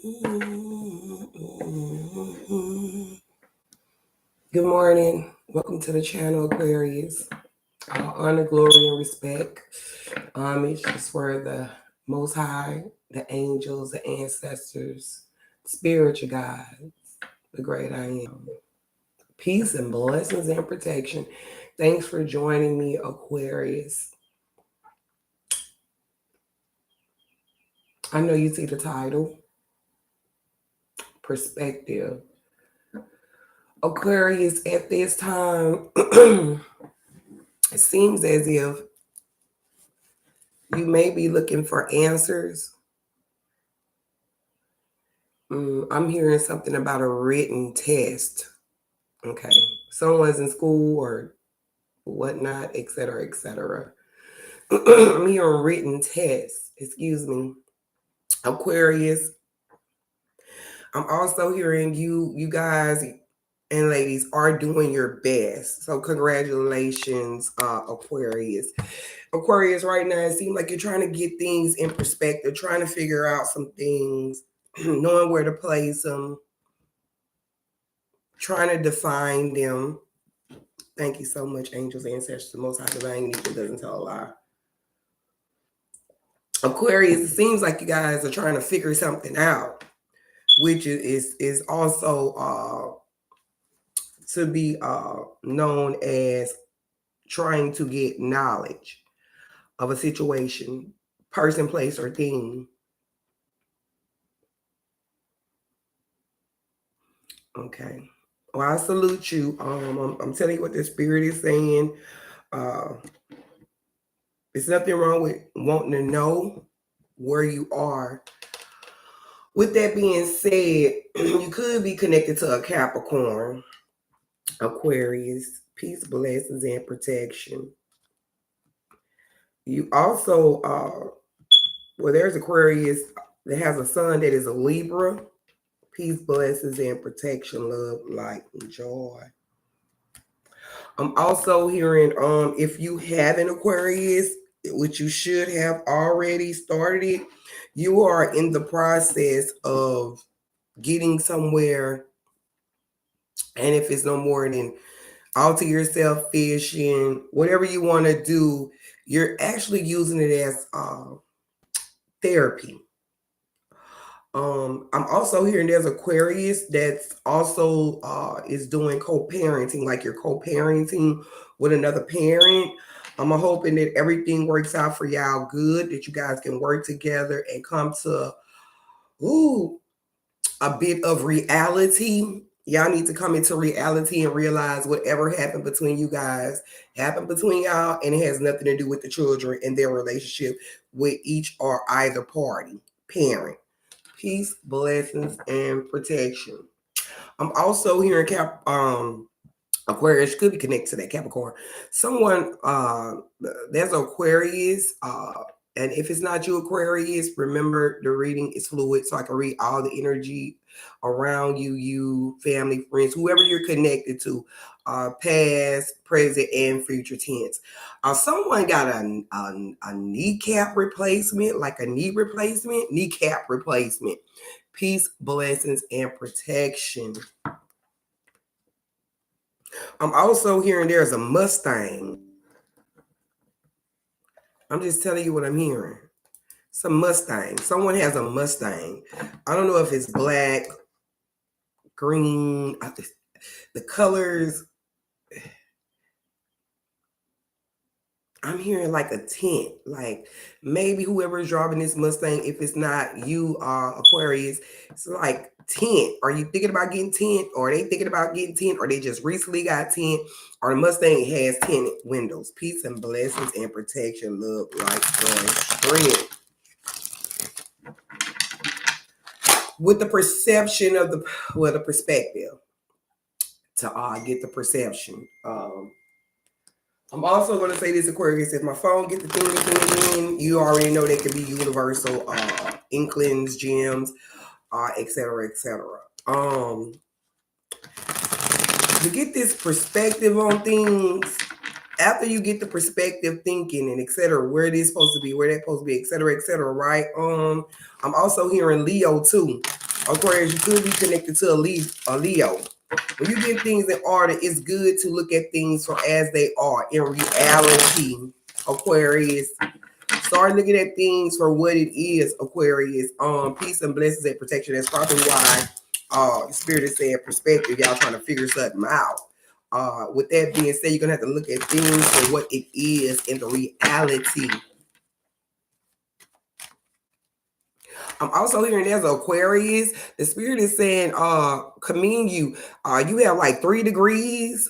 Good morning. Welcome to the channel, Aquarius. Honor, glory, and respect. Homage is for the Most High, the angels, the ancestors, spiritual guides, the great I am. Peace and blessings and protection. Thanks for joining me, Aquarius. I know you see the title, Perspective. Aquarius, at this time, it seems as if you may be looking for answers. I'm hearing something about a written test. Okay. Someone's in school or whatnot, etc., etc. I'm hearing written tests. Excuse me. Aquarius. I'm also hearing you guys and ladies are doing your best. So congratulations, Aquarius. Aquarius, right now, it seems like you're trying to get things in perspective, trying to figure out some things, knowing where to place them, trying to define them. Thank you so much, angels, ancestors, most high divine nature doesn't tell a lie. Aquarius, it seems like you guys are trying to figure something out, which is also to be known as trying to get knowledge of a situation, person, place, or thing. Okay. Well, I salute you. I'm telling you what the spirit is saying. There's nothing wrong with wanting to know where you are. With that being said, you could be connected to a Capricorn, Aquarius, peace, blessings, and protection. You also, there's Aquarius that has a sun that is a Libra, peace, blessings, and protection, love, light, and joy. I'm also hearing, if you have an Aquarius, which you should have already started, you are in the process of getting somewhere. And if it's no more than alter yourself, fishing, whatever you want to do, you're actually using it as therapy. I'm also hearing there's Aquarius that's also is doing co-parenting, like you're co-parenting with another parent. I'm hoping that everything works out for y'all good, that you guys can work together and come to a bit of reality. Y'all need to come into reality and realize whatever happened between you guys happened between y'all, and it has nothing to do with the children and their relationship with each or either party, parent. Peace, blessings, and protection. I'm also hearing Aquarius could be connected to that Capricorn. Someone there's Aquarius, and if it's not you, Aquarius, remember the reading is fluid, so I can read all the energy around you, family, friends, whoever you're connected to, past, present, and future tense. Someone got a kneecap replacement, like a kneecap replacement. Peace, blessings, and protection. I'm also hearing there's a Mustang. I'm just telling you what I'm hearing. It's a Mustang. Someone has a Mustang. I don't know if it's black, green, the colors. I'm hearing like a tint. Like maybe whoever is driving this Mustang, if it's not you, Aquarius, it's like tint. Are you thinking about getting tint? Or are they thinking about getting tint? Or they just recently got tint? Or the Mustang has tinted windows. Peace and blessings and protection, love, light, joy, strength. With the perception of the perspective to get the perception. I'm also going to say this, Aquarius, if my phone gets the thing, you already know they can be universal inklings, gems, etc., etc. To get this perspective on things, after you get the perspective thinking and etc., where it is supposed to be, where that's supposed to be, etc., etc., right? I'm also hearing Leo too. Aquarius, you could be connected to a Leo. When you get things in order, it's good to look at things for as they are in reality. Aquarius, start looking at things for what it is. Aquarius, peace and blessings and protection. That's probably why the spirit is saying perspective. Y'all trying to figure something out. With that being said, you're gonna have to look at things for what it is in the reality. I'm also hearing there's Aquarius. The spirit is saying, commend you. You have like 3 degrees.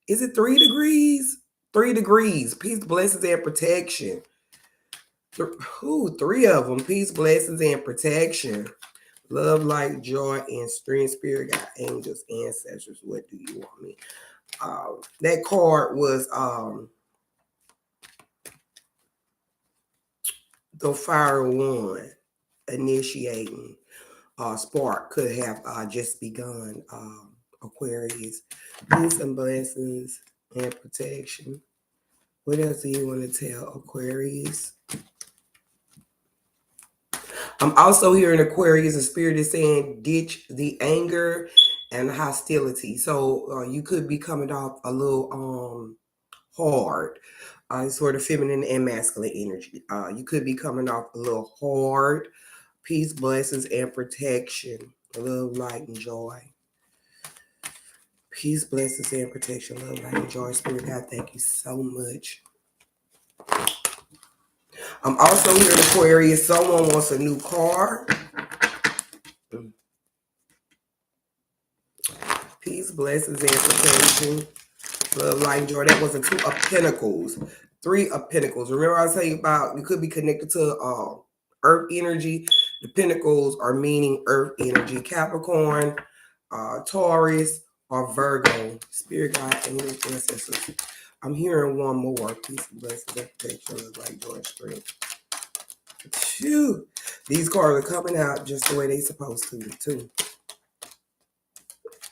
Is it 3 degrees? 3 degrees. Peace, blessings, and protection. 3 of them. Peace, blessings, and protection. Love, light, joy, and strength. Spirit, God, angels, ancestors. What do you want me? That card was the fire one, initiating. Spark could have just begun. Aquarius, peace and blessings and protection. What else do you want to tell Aquarius? I'm also hearing Aquarius, the spirit is saying ditch the anger and hostility. So you could be coming off a little hard, sort of feminine and masculine energy. You could be coming off a little hard. Peace, blessings, and protection. Love, light, and joy. Peace, blessings, and protection. Love, light, and joy. Spirit God, thank you so much. I'm also hearing Aquarius. Someone wants a new car. Peace, blessings, and protection. Love, light, and joy. That was a 2 of Pentacles. 3 of Pentacles. Remember I was telling you about you could be connected to Earth energy. The Pentacles are meaning Earth energy. Capricorn, Taurus, or Virgo. Spirit God, angels, ancestors. I'm hearing one more. Peace, blessings, and protection. Love, light, joy, strength. Phew. These cards are coming out just the way they supposed to too.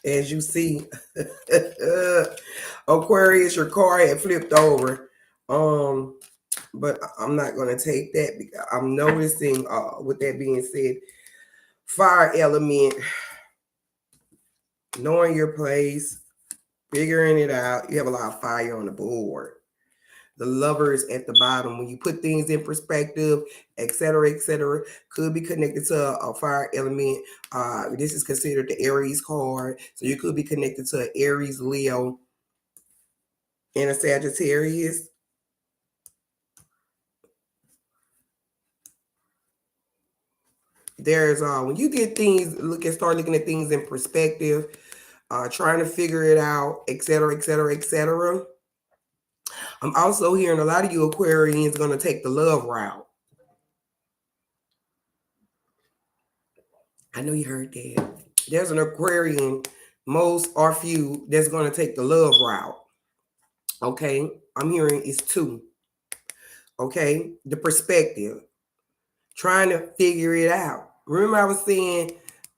As you see, Aquarius, your card had flipped over. But I'm not going to take that because I'm noticing, with that being said, fire element, knowing your place, figuring it out. You have a lot of fire on the board. The lovers at the bottom, when you put things in perspective, etc., could be connected to a fire element. This is considered the Aries card. So you could be connected to an Aries, Leo, and a Sagittarius. There's when you get things, start looking at things in perspective, trying to figure it out, etc., etc. I'm also hearing a lot of you Aquarians going to take the love route. I know you heard that. There's an Aquarian, most or few, that's going to take the love route. Okay, I'm hearing it's 2. Okay, the perspective, trying to figure it out. Remember I was saying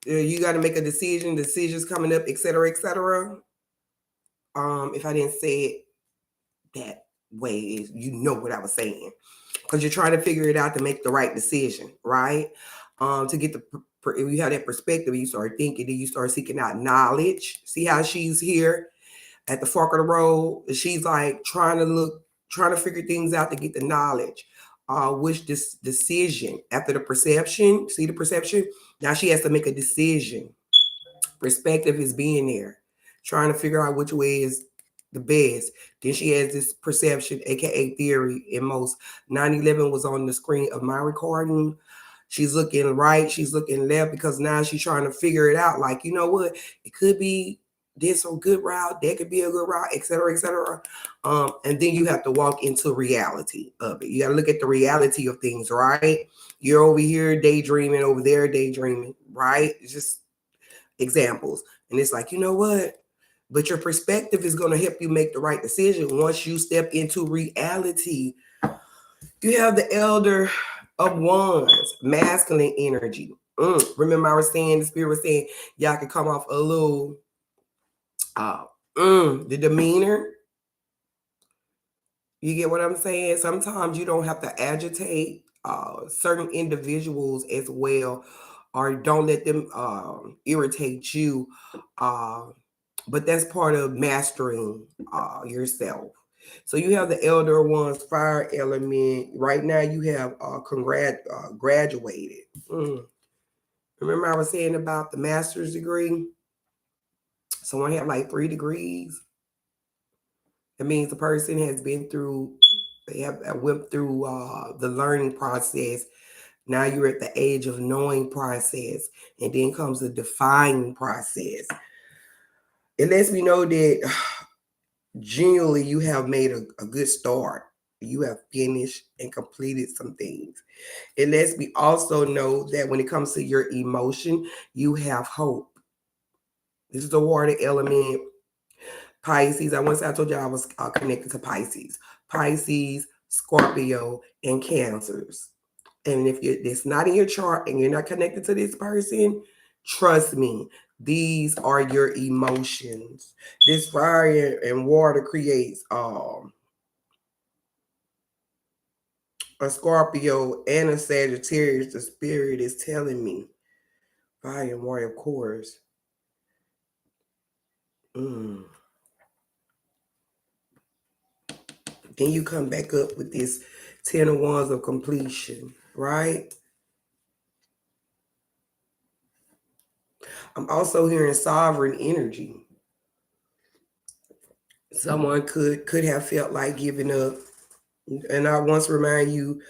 you got to make a decision, decisions coming up, etc., etc. If I didn't say it that way, you know what I was saying, because you're trying to figure it out to make the right decision, right? To get if you have that perspective, you start thinking, then you start seeking out knowledge. See how she's here at the fork of the road? She's like trying to figure things out to get the knowledge. Which this decision after the perception, see the perception? Now she has to make a decision. Perspective is being there, trying to figure out which way is the best. Then she has this perception, aka theory, in most. 9/11 was on the screen of my recording. She's looking right, she's looking left, because now she's trying to figure it out. Like, you know what? It could be this a good route, that could be a good route, etc., etc. And then you have to walk into reality of it. You got to look at the reality of things, right? You're over here daydreaming, over there daydreaming, right? It's just examples. And it's like, you know what? But your perspective is going to help you make the right decision once you step into reality. You have the Elder of Wands, masculine energy. Remember I was saying, the spirit was saying, y'all can come off a little, the demeanor. You get what I'm saying? Sometimes you don't have to agitate certain individuals as well. or don't let them irritate you. But that's part of mastering yourself. So you have the elder ones, fire element. Right now you have graduated. Remember I was saying about the master's degree? Someone have like 3 degrees. That means the person has been through, they have went through the learning process. Now you're at the age of knowing process, and then comes the defining process. It lets me know that genuinely you have made a good start. You have finished and completed some things. It lets me also know that when it comes to your emotion, you have hope. This is the water element. Pisces. I told you I was connected to Pisces. Pisces, Scorpio, and Cancers. And if it's not in your chart and you're not connected to this person, trust me, these are your emotions. This fire and water creates a Scorpio and a Sagittarius. The spirit is telling me. Fire and water, of course. Then you come back up with this 10 of Wands of completion, right? I'm also hearing sovereign energy. Someone could have felt like giving up. And I once remind you,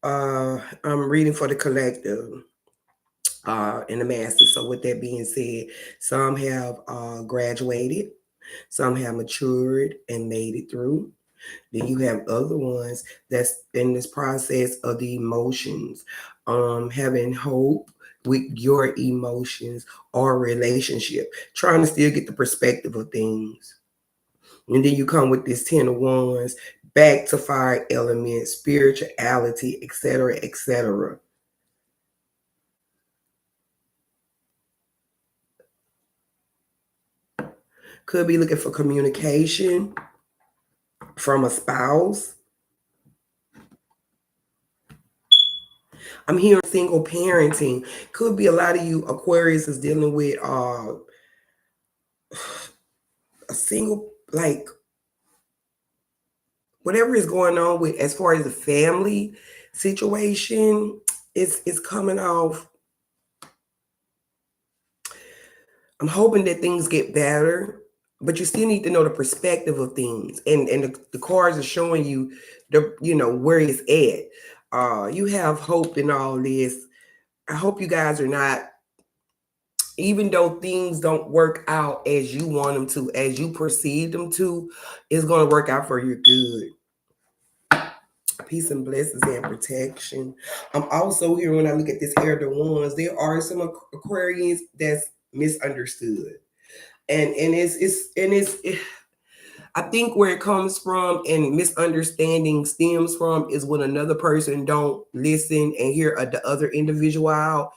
I'm reading for the collective and the masses. So with that being said, some have graduated, some have matured and made it through. Then you have other ones that's in this process of the emotions, having hope with your emotions or relationship, trying to still get the perspective of things. And then you come with this 10 of Wands, back to fire element, spirituality, etc., etc. Could be looking for communication from a spouse. I'm hearing single parenting. Could be a lot of you Aquarius is dealing with a single, like whatever is going on with as far as the family situation, it's coming off. I'm hoping that things get better, but you still need to know the perspective of things, and the cards are showing you where it's at. You have hope in all this. I hope you guys are not, even though things don't work out as you want them to, as you perceive them to, it's going to work out for your good. Peace and blessings and protection. I'm also here when I look at this Elder Wands, there are some Aquarians that's misunderstood. I think where it comes from and misunderstanding stems from is when another person don't listen and hear the other individual out.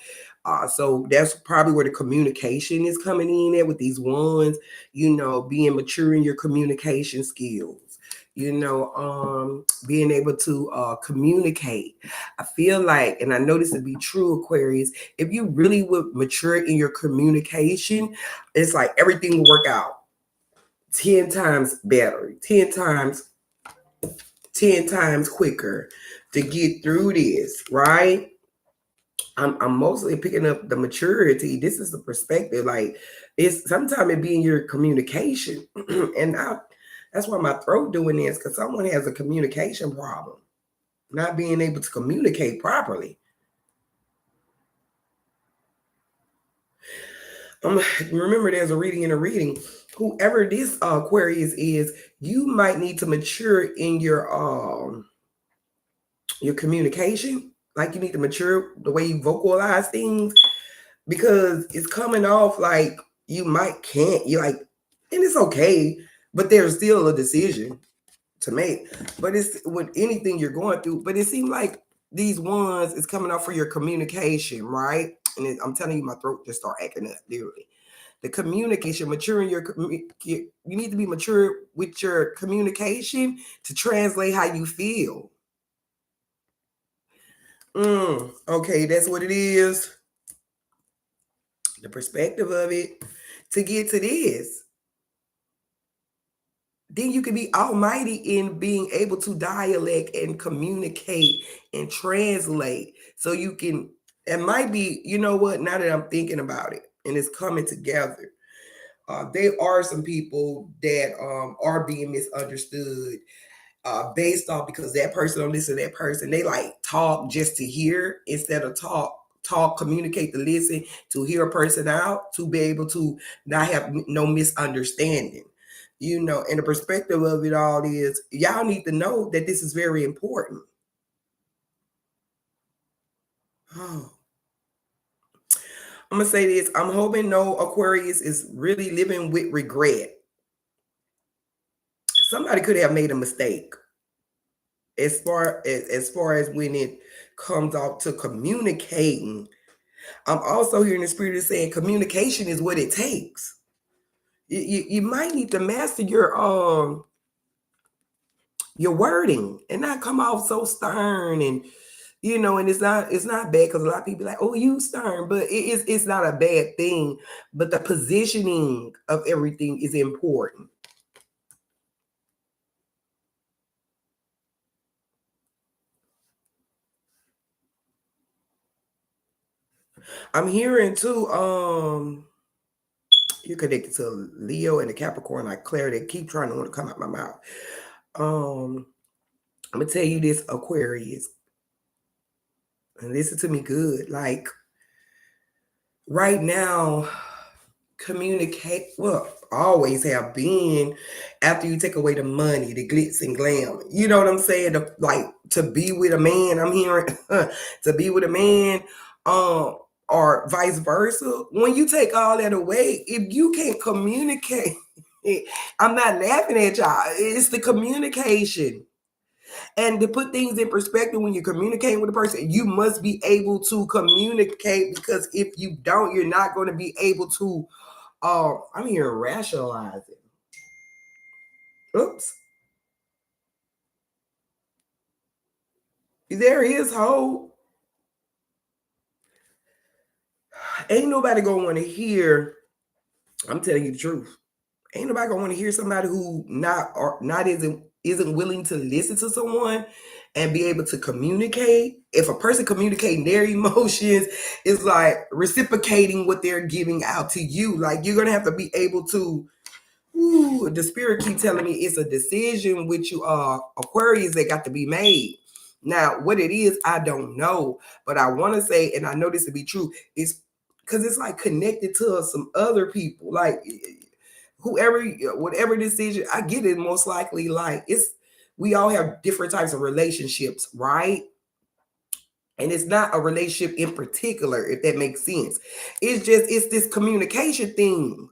So that's probably where the communication is coming in at with these ones, being mature in your communication skills, being able to communicate. I feel like, and I know this to be true, Aquarius, if you really would mature in your communication, it's like everything will work out 10 times better, 10 times quicker to get through this, right? I'm mostly picking up the maturity. This is the perspective. Like, it's sometimes it be in your communication. And that's why my throat doing this, because someone has a communication problem, not being able to communicate properly. Remember, there's a reading in a reading. Whoever this Aquarius is, you might need to mature in your communication. Like, you need to mature the way you vocalize things, because it's coming off like you you're like, and it's okay, but there's still a decision to make. But it's with anything you're going through. But it seems like these ones is coming off for your communication, right? And I'm telling you, my throat just start acting up, literally. The communication, maturing you need to be mature with your communication to translate how you feel. Okay, that's what it is. the perspective of it, to get to this. Then you can be almighty in being able to dialect and communicate and translate. So you can, it might be, you know what, now that I'm thinking about it and it's coming together, there are some people that are being misunderstood based off because that person don't listen to that person. They like talk just to hear instead of communicate to listen, to hear a person out, to be able to not have no misunderstanding. You know, and the perspective of it all is y'all need to know that this is very important. Oh, I'm gonna say this. I'm hoping no Aquarius is really living with regret. Somebody could have made a mistake as far as when it comes out to communicating. I'm also hearing the spirit is saying communication is what it takes. You might need to master your wording and not come off so stern, and you know, and it's not bad because a lot of people be like, oh, you stern, but it's not a bad thing. But the positioning of everything is important. I'm hearing too, you're connected to Leo and the Capricorn like Claire. They keep trying to want to come out my mouth. I'm gonna tell you this, Aquarius, and listen to me good. Like right now, communicate, well, always have been, after you take away the money, the glitz and glam. You know what I'm saying? Like to be with a man, I'm hearing to be with a man, or vice versa. When you take all that away, if you can't communicate, I'm not laughing at y'all. It's the communication. And to put things in perspective, when you're communicating with a person, you must be able to communicate, because if you don't, you're not going to be able to. I'm here rationalizing. Oops. There is hope. Ain't nobody gonna want to hear. I'm telling you the truth. Ain't nobody gonna want to hear somebody who not isn't willing to listen to someone and be able to communicate. If a person communicating their emotions is like reciprocating what they're giving out to you, like you're gonna have to be able to. Ooh, the spirit keep telling me it's a decision with you Aquarius that got to be made. Now, what it is, I don't know, but I want to say, and I know this to be true, is because it's like connected to some other people, like whoever, whatever decision. I get it, most likely, like it's we all have different types of relationships, right? And it's not a relationship in particular, if that makes sense. It's this communication thing.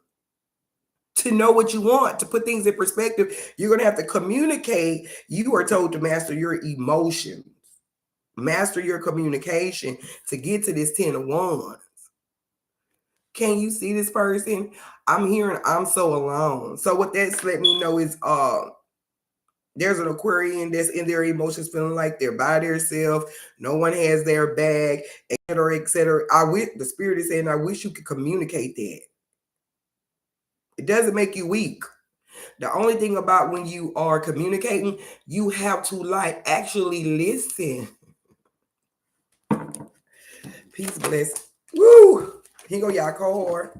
To know what you want, to put things in perspective, you're going to have to communicate. You are told to master your emotions, master your communication to get to this 10 of Wands. Can you see this person? I'm hearing I'm so alone. So what that's let me know is there's an Aquarian that's in their emotions, feeling like they're by themselves. No one has their bag, etc., etc. The spirit is saying, I wish you could communicate that. It doesn't make you weak. The only thing about when you are communicating, you have to like actually listen. Peace, bless. Woo! Here go y'all cohort.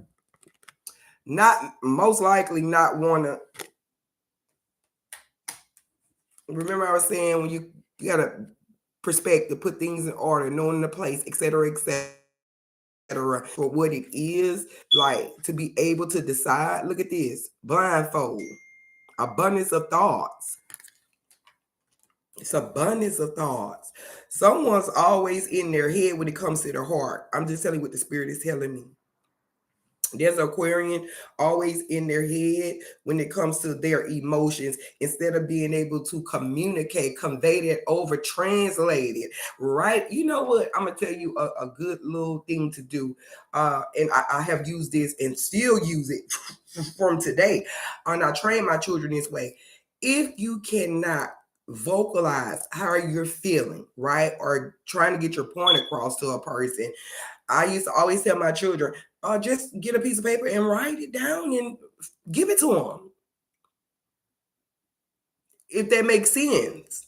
Not most likely not wanna. Remember I was saying when you got a perspective, put things in order, knowing the place, etc., etc. For what it is, like to be able to decide. Look at this blindfold, abundance of thoughts. It's abundance of thoughts. Someone's always in their head when it comes to their heart. I'm just telling you what the spirit is telling me. There's an Aquarian always in their head when it comes to their emotions. Instead of being able to communicate, convey that over, translate it, right? You know what? I'm going to tell you a good little thing to do. And I have used this and still use it from today. And I train my children this way. If you cannot vocalize how you're feeling, right? Or trying to get your point across to a person, I used to always tell my children, just get a piece of paper and write it down and give it to them. If that makes sense.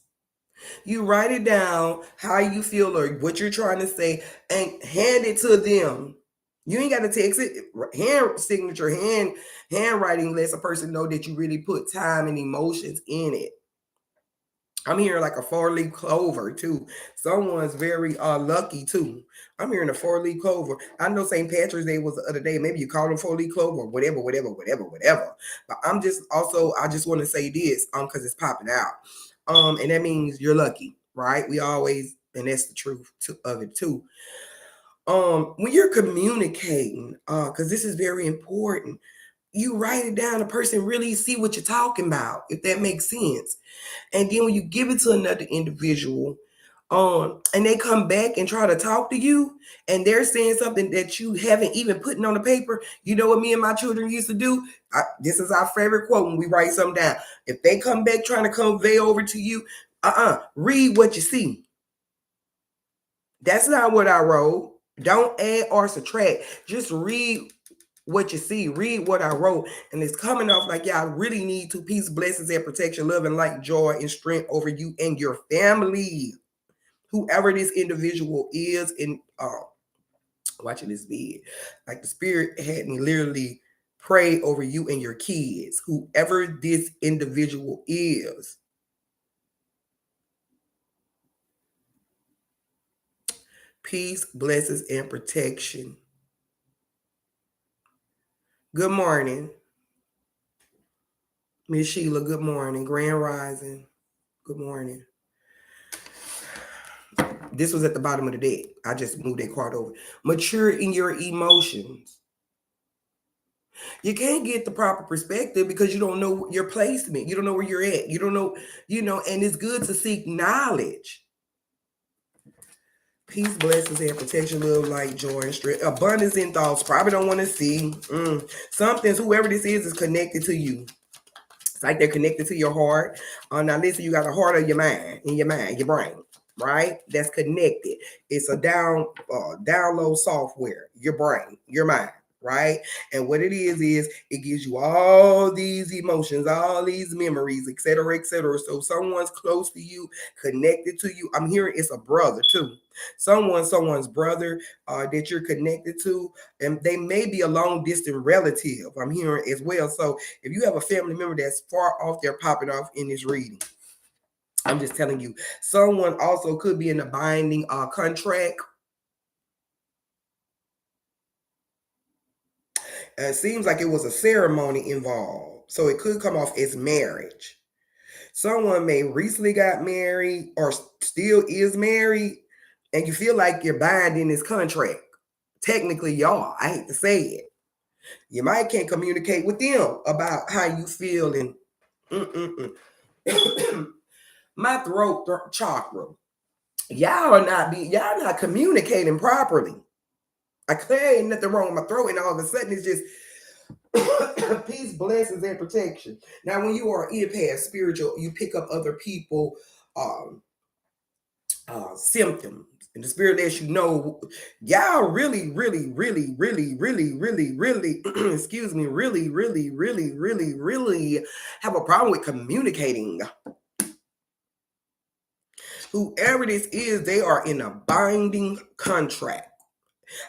You write it down, how you feel or what you're trying to say, and hand it to them. You ain't got to text it. Hand signature, handwriting lets a person know that you really put time and emotions in it. I'm hearing like a 4-leaf clover too. Someone's very lucky too. I'm hearing a 4-leaf clover. I know St. Patrick's Day was the other day. Maybe you call them 4-leaf clover or whatever, whatever, whatever, whatever. But I'm just also I just want to say this because it's popping out. And that means you're lucky, right? We always, and that's the truth of it too. When you're communicating, because this is very important, you write it down. The person really see what you're talking about, if that makes sense. And then when you give it to another individual, and they come back and try to talk to you, and they're saying something that you haven't even put on the paper, you know what me and my children used to do? This is our favorite quote when we write something down. If they come back trying to convey over to you, read what you see. That's not what I wrote. Don't add or subtract. Just read what you see. Read what I wrote. And it's coming off like, yeah, I really need to peace, blessings, and protection, love, and light, joy, and strength over you and your family. Whoever this individual is, in watching this vid, like the spirit had me literally pray over you and your kids, whoever this individual is. Peace, blessings, and protection. Good morning, Miss Sheila. Good morning, Grand Rising. Good morning. This was at the bottom of the deck. I just moved that card over. Mature in your emotions. You can't get the proper perspective because you don't know your placement. You don't know where you're at. You don't know, and it's good to seek knowledge. Peace, blessings, and protection, love, light, joy, and strength. Abundance in thoughts. Probably don't want to see. Something, whoever this is connected to you. It's like they're connected to your heart. Now listen, you got a heart of your mind, in your mind, your brain, right? That's connected. It's a download software, your brain, your mind, right? And what it is it gives you all these emotions, all these memories, etc., etc. So someone's close to you, connected to you. I'm hearing it's a brother too. Someone's brother that you're connected to, and they may be a long distance relative. I'm hearing as well. So if you have a family member that's far off, they're popping off in this reading. I'm just telling you. Someone also could be in a binding contract. It seems like it was a ceremony involved, so it could come off as marriage. Someone may recently got married or still is married, and you feel like you're binding this contract. Technically, y'all, I hate to say it. You might can't communicate with them about how you feel and my throat chakra. Y'all not communicating properly. I clear ain't nothing wrong with my throat, and all of a sudden it's just peace, blessings, and protection. Now, when you are empath, spiritual, you pick up other people symptoms, and the spirit lets you know y'all really, really, really, really, really, really, really, excuse me, really, really, really, really, really have a problem with communicating. Whoever this is, they are in a binding contract.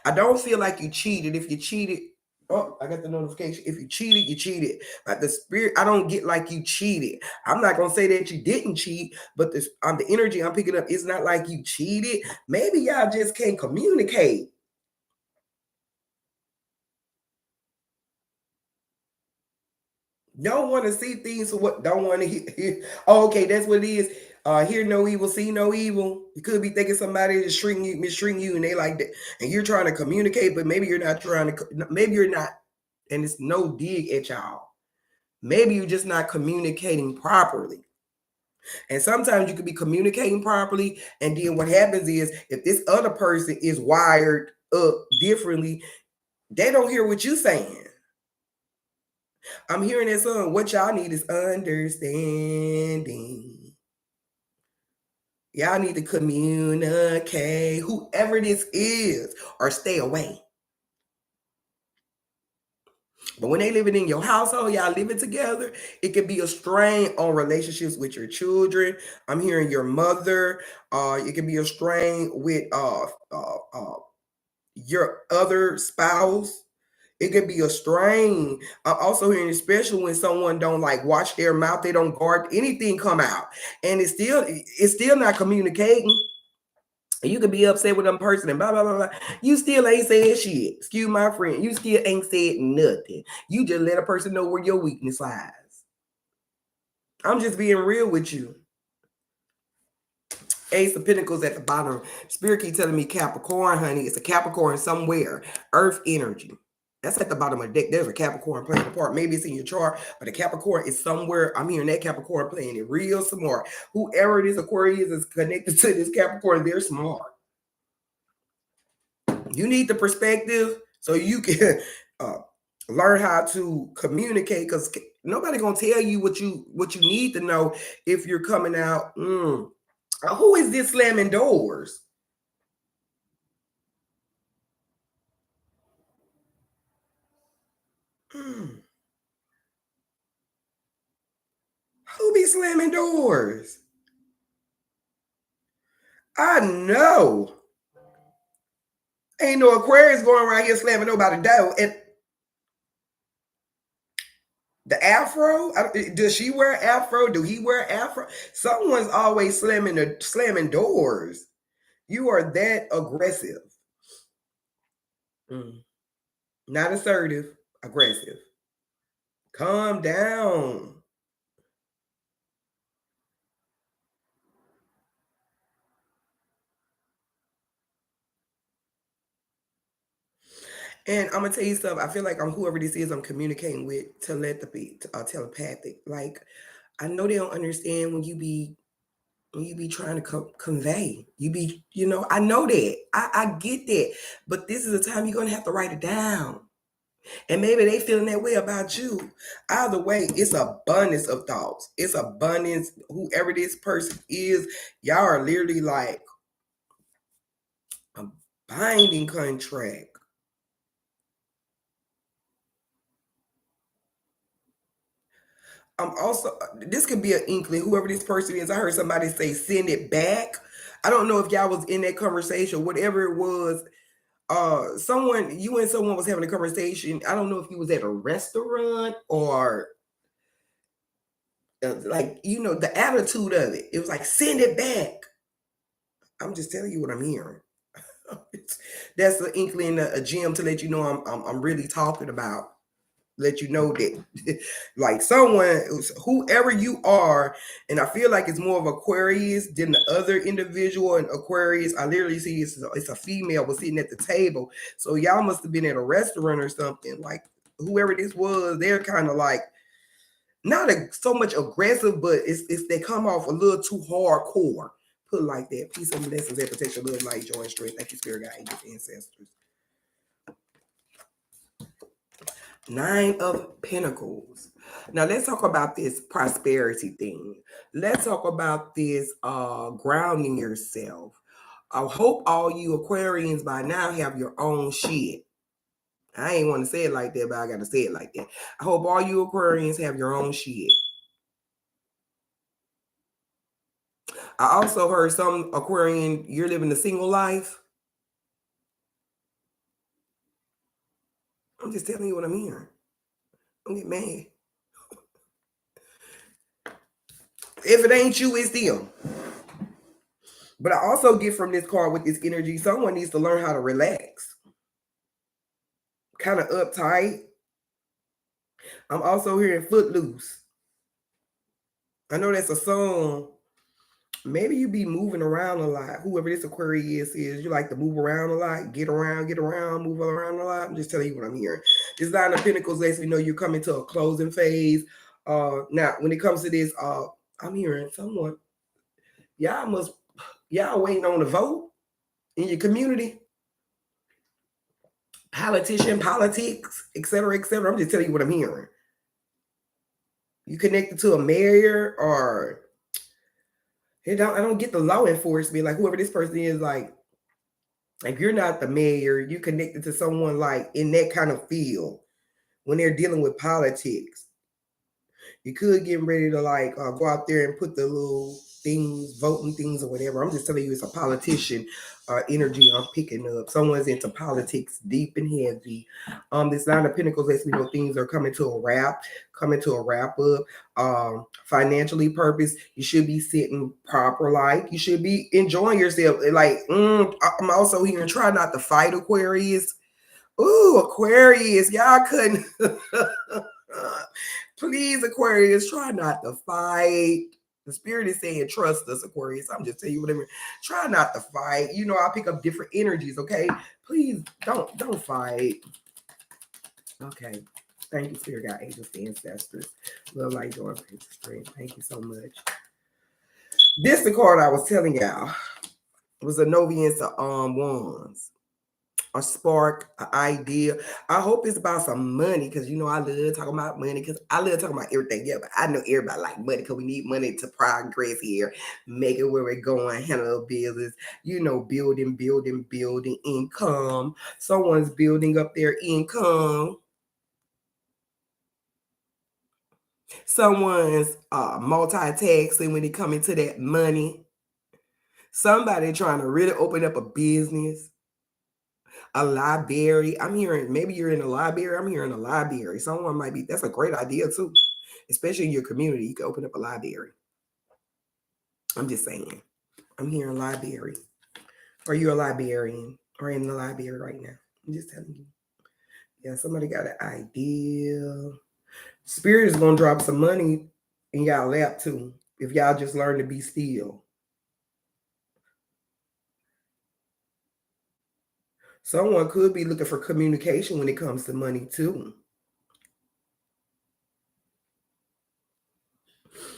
I don't feel like you cheated. If you cheated, oh, I got the notification. If you cheated, you cheated. Like the spirit, I don't get like you cheated. I'm not gonna say that you didn't cheat, but the energy I'm picking up is not like you cheated. Maybe y'all just can't communicate. Don't want to see things for what don't want to hear. Oh, okay, that's what it is. Hear no evil, see no evil. You could be thinking somebody is mistreating you, and they like that, and you're trying to communicate, but maybe you're not trying to. Maybe you're not, and it's no dig at y'all. Maybe you're just not communicating properly. And sometimes you could be communicating properly, and then what happens is if this other person is wired up differently, they don't hear what you're saying. I'm hearing that song. What y'all need is understanding. Y'all need to communicate, whoever this is, or stay away. But when they living in your household, y'all living together, it can be a strain on relationships with your children. I'm hearing your mother. It can be a strain with your other spouse. It could be a strain. I'm also hearing, especially when someone don't like watch their mouth, they don't guard anything come out, and it's still not communicating. You could be upset with them person and blah blah blah blah. You still ain't said shit. Excuse my friend. You still ain't said nothing. You just let a person know where your weakness lies. I'm just being real with you. Ace of Pentacles at the bottom. Spirit keep telling me Capricorn, honey. It's a Capricorn somewhere. Earth energy. That's at the bottom of the deck. There's a Capricorn playing a part. Maybe it's in your chart, but a Capricorn is somewhere. I'm hearing that Capricorn playing it real smart. Whoever this Aquarius is connected to this Capricorn, they're smart. You need the perspective so you can learn how to communicate, because nobody gonna tell you what you need to know if you're coming out. Who is this slamming doors? Who be slamming doors? I know. Ain't no Aquarius going around here slamming nobody door. And the afro, does she wear afro? Do he wear afro? Someone's always slamming doors. You are that aggressive. Not assertive, aggressive. Calm down. And I'm gonna tell you something. I feel like I'm whoever this is I'm communicating with telepathy, telepathic. Like, I know they don't understand when you be trying to convey. I know that. I get that. But this is the time you're gonna have to write it down. And maybe they feeling that way about you. Either way, it's abundance of thoughts. It's abundance. Whoever this person is, y'all are literally like a binding contract. Also, this could be an inkling. Whoever this person is, I heard somebody say send it back. I don't know if y'all was in that conversation, whatever it was. You and someone was having a conversation. I don't know if you was at a restaurant or the attitude of it. It was like send it back. I'm just telling you what I'm hearing. That's an inkling, a gem to let you know I'm really talking about. Let you know that like someone, whoever you are, and I feel like it's more of Aquarius than the other individual. And Aquarius, I literally see it's a female was sitting at the table, so y'all must have been at a restaurant or something. Like, whoever this was, they're kind of like not so much aggressive, but it's they come off a little too hardcore. Put it like that. Peace and blessings and protection, love, light, joy, and strength. Thank you, Spirit Guide, angels, ancestors. Nine of Pentacles. Now let's talk about this prosperity thing. Let's talk about this grounding yourself. I hope all you Aquarians by now have your own shit. I ain't want to say it like that, but I got to say it like that. I hope all you Aquarians have your own shit. I also heard some Aquarian, you're living a single life. I'm just telling you what I'm hearing. Don't get mad. If it ain't you, it's them. But I also get from this card with this energy, someone needs to learn how to relax. Kind of uptight. I'm also hearing footloose. I know that's a song. Maybe you be moving around a lot. Whoever this Aquarius is, you like to move around a lot, get around, move around a lot. I'm just telling you what I'm hearing. This Nine of Pentacles lets me know you're coming to a closing phase. Now, when it comes to this, I'm hearing someone, y'all waiting on the vote in your community. Politician, politics, etc., etc. I'm just telling you what I'm hearing. You connected to a mayor, or I don't get the law enforcement, like whoever this person is, like if you're not the mayor, you connected to someone like in that kind of field when they're dealing with politics. You could get ready to like go out there and put the little things, voting things or whatever. I'm just telling you, it's a politician energy I'm picking up. Someone's into politics deep and heavy. This Nine of Pentacles lets me know things are coming to a wrap, up. Financially purpose, you should be sitting proper, like you should be enjoying yourself. Like I'm also hearing try not to fight, Aquarius. Ooh, Aquarius, y'all couldn't. Please, Aquarius, try not to fight. The spirit is saying, trust us, Aquarius. I'm just telling you whatever. Try not to fight. You know, I pick up different energies, okay? Please don't fight. Okay. Thank you, Spirit God, angels, ancestors. Love, light, joy, praise, strength. Thank you so much. This the card I was telling y'all. It was a Novians of Wands. A spark, an idea. I hope it's about some money because, you know, I love talking about money because I love talking about everything. Yeah, but I know everybody like money because we need money to progress here, make it where we're going, handle business, you know, building income. Someone's building up their income. Someone's multitasking when it comes to that money. Somebody trying to really open up a business. A library. I'm hearing maybe you're in a library. I'm hearing a library. Someone might be. That's a great idea too, especially in your community. You can open up a library. I'm just saying. I'm hearing library. Are you a librarian or in the library right now? I'm just telling you. Yeah, somebody got an idea. Spirit is gonna drop some money in y'all lap too. If y'all just learn to be still. Someone could be looking for communication when it comes to money too.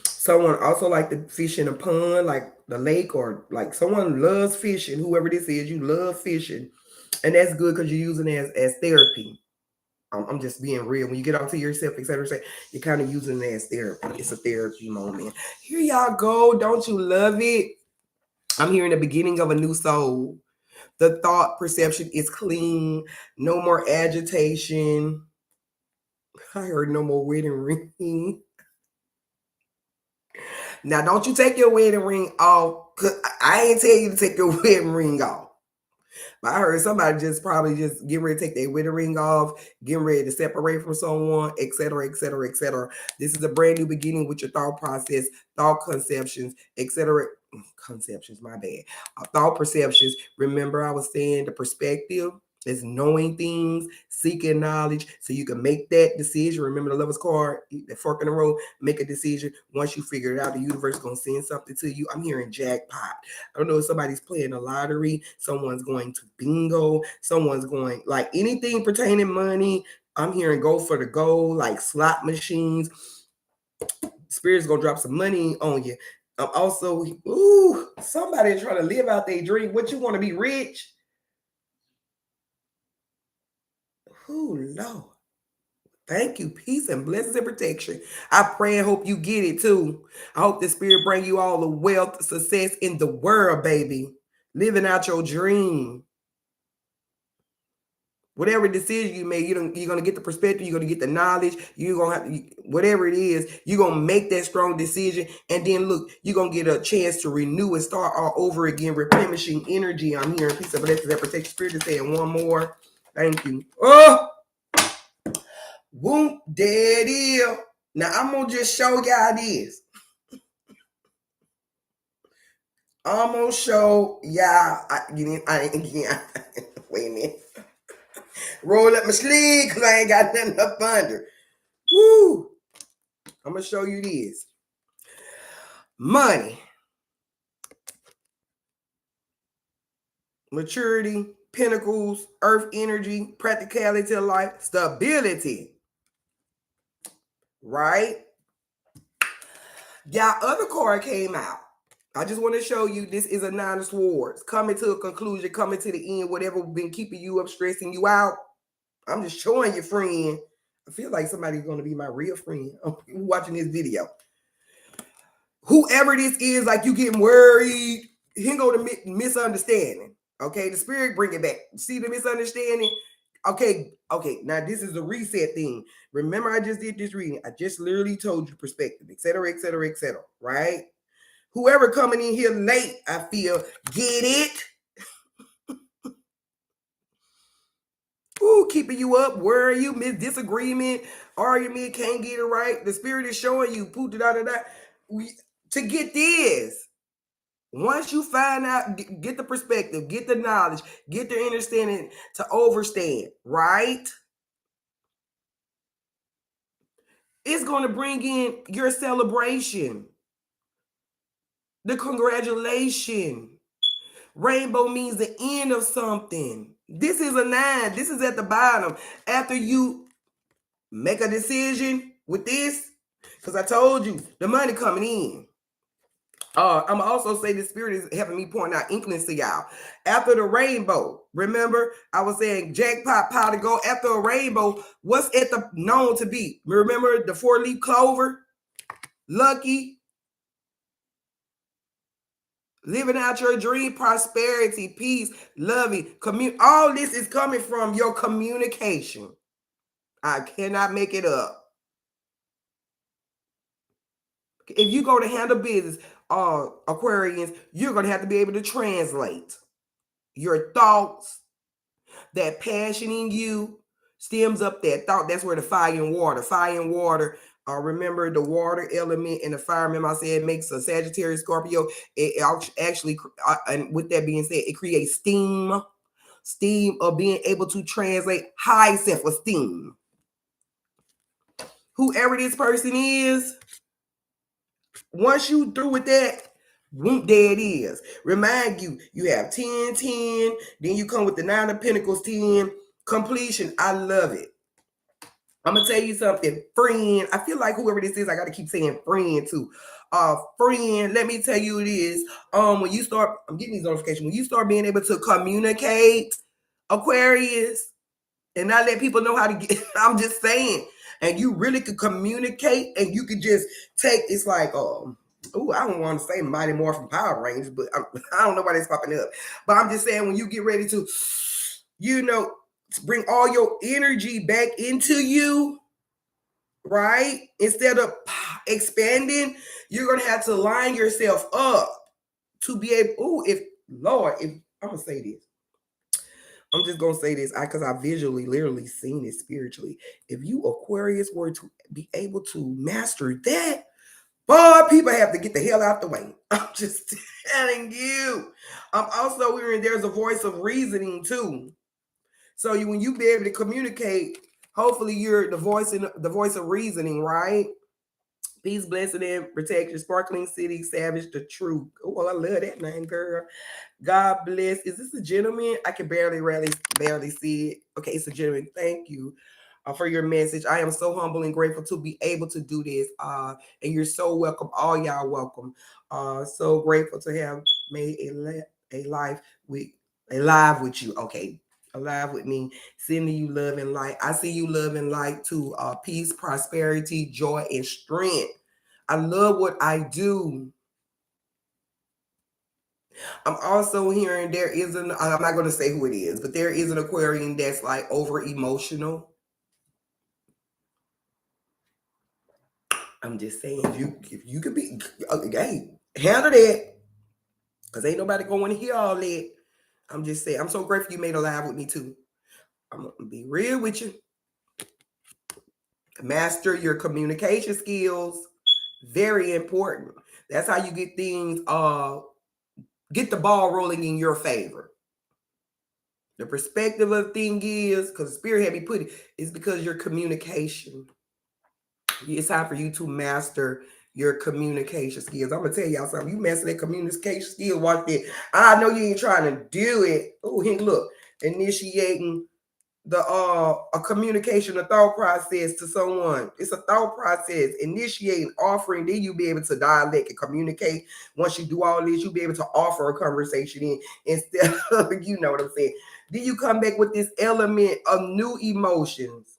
Someone also like to fish in a pond, like the lake, or like someone loves fishing. Whoever this is, you love fishing, and that's good because you're using it as therapy. I'm just being real. When you get out to yourself, etc., you're kind of using it as therapy. It's a therapy moment. Here y'all go. Don't you love it? I'm hearing the beginning of a new soul. The thought perception is clean. No more agitation. I heard no more wedding ring. Now, don't you take your wedding ring off. Cause I ain't tell you to take your wedding ring off. But I heard somebody just probably just getting ready to take their wedding ring off, getting ready to separate from someone, etc., etc., etc. This is a brand new beginning with your thought process, thought conceptions, etc. Conceptions, my bad. Thought perceptions. Remember, I was saying the perspective is knowing things, seeking knowledge, so you can make that decision. Remember the Lover's card, the fork in the road, make a decision. Once you figure it out, the universe is going to send something to you. I'm hearing jackpot. I don't know if somebody's playing a lottery, someone's going to bingo, someone's going like anything pertaining money. I'm hearing go for the goal, like slot machines. Spirit's gonna drop some money on you. Also, somebody trying to live out their dream. What you want to be rich? Lord. Thank you. Peace and blessings and protection. I pray and hope you get it too. I hope the spirit bring you all the wealth, success in the world, baby. Living out your dream. Whatever decision you make, you're going to get the perspective, you're going to get the knowledge, you're going to have, whatever it is, you're going to make that strong decision. And then look, you're going to get a chance to renew and start all over again, replenishing energy. I'm hearing peace and blessings and protection. Spirit is saying one more. Thank you. Oh! Whoop, there it is. Now, I'm going to just show y'all this. I'm going to show y'all. Wait a minute. Roll up my sleeve because I ain't got nothing up under. Woo! I'm going to show you this. Money. Maturity, pentacles, earth energy, practicality of life, stability. Right? Y'all other card came out. I just want to show you this is a Nine of Swords. Coming to a conclusion, coming to the end, whatever been keeping you up, stressing you out. I'm just showing you, friend. I feel like somebody's going to be my real friend watching this video. Whoever this is, like you getting worried, here go the misunderstanding. Okay, the spirit bring it back. See the misunderstanding? Okay, now this is a reset thing. Remember, I just did this reading. I just literally told you perspective, etc., etc., etc., right? Whoever coming in here late, I feel, get it? Ooh, keeping you up, worry you, miss disagreement, argument, can't get it right. The spirit is showing you, poo, da da da. To get this. Once you find out, get the perspective, get the knowledge, get the understanding to overstand, right? It's going to bring in your celebration, the congratulation. Rainbow means the end of something. This is a 9. This is at the bottom. After you make a decision with this, because I told you the money coming in. I'm also say the spirit is having me point out inklings to y'all. After the rainbow, remember I was saying jackpot, pot to go. After a rainbow, what's at the known to be? Remember the 4-leaf clover, lucky, living out your dream, prosperity, peace, loving, all this is coming from your communication. I cannot make it up. If you go to handle business, Aquarians, you're going to have to be able to translate your thoughts. That passion in you stems up that thought. That's where the fire and water. Remember the water element and the fire. Remember I said it makes a Sagittarius Scorpio. It actually, and with that being said, it creates steam of being able to translate high self-esteem. Whoever this person is, once you through with that, whoop, there it is. Remind you, you have 10, 10, then you come with the 9 of Pentacles, 10, completion. I love it. I'm gonna tell you something, friend. I feel like whoever this is, I gotta keep saying friend too. Friend, let me tell you it is. When you start, I'm getting these notifications. When you start being able to communicate, Aquarius, and not let people know how to get, I'm just saying, and you really could communicate and you could just take, it's like, I don't want to say Mighty Morphin Power Rangers, but I don't know why that's popping up. But I'm just saying, when you get ready to, bring all your energy back into you, right? Instead of expanding, you're going to have to line yourself up to be able, if I'm going to say this. I'm just going to say this because I visually, literally seen it spiritually. If you Aquarius were to be able to master that, boy, people have to get the hell out the way. I'm just telling you. I'm also hearing there's a voice of reasoning too. So when you be able to communicate, hopefully you're the voice of reasoning, right? Peace, blessing, and protection. Sparkling City, Savage, the truth. Oh, I love that name, girl. God bless. Is this a gentleman? I can barely see it. Okay, it's a gentleman. Thank you for your message. I am so humble and grateful to be able to do this. And you're so welcome. All y'all welcome. So grateful to have made a live with you. Okay, alive with me, sending you love and light. I see you love and light too. Peace, prosperity, joy, and strength. I love what I do. I'm also hearing I'm not going to say who it is, but there is an Aquarian that's like over emotional. I'm just saying, if you could be, hey, handle that, because ain't nobody going to hear all that. I'm just saying, I'm so grateful you made a live with me too. I'm going to be real with you. Master your communication skills. Very important. That's how you get things, get the ball rolling in your favor. The perspective of the thing is, because the spirit had me put it, is because your communication. It's time for you to master your communication skills. I'm gonna tell y'all something. You master that communication skill, watch that. I know you ain't trying to do it. Oh, look, initiating a communication, a thought process to someone. It's a thought process, initiating, offering, then you'll be able to dialect and communicate. Once you do all this, you'll be able to offer a conversation in instead of, you know what I'm saying. Then you come back with this element of new emotions.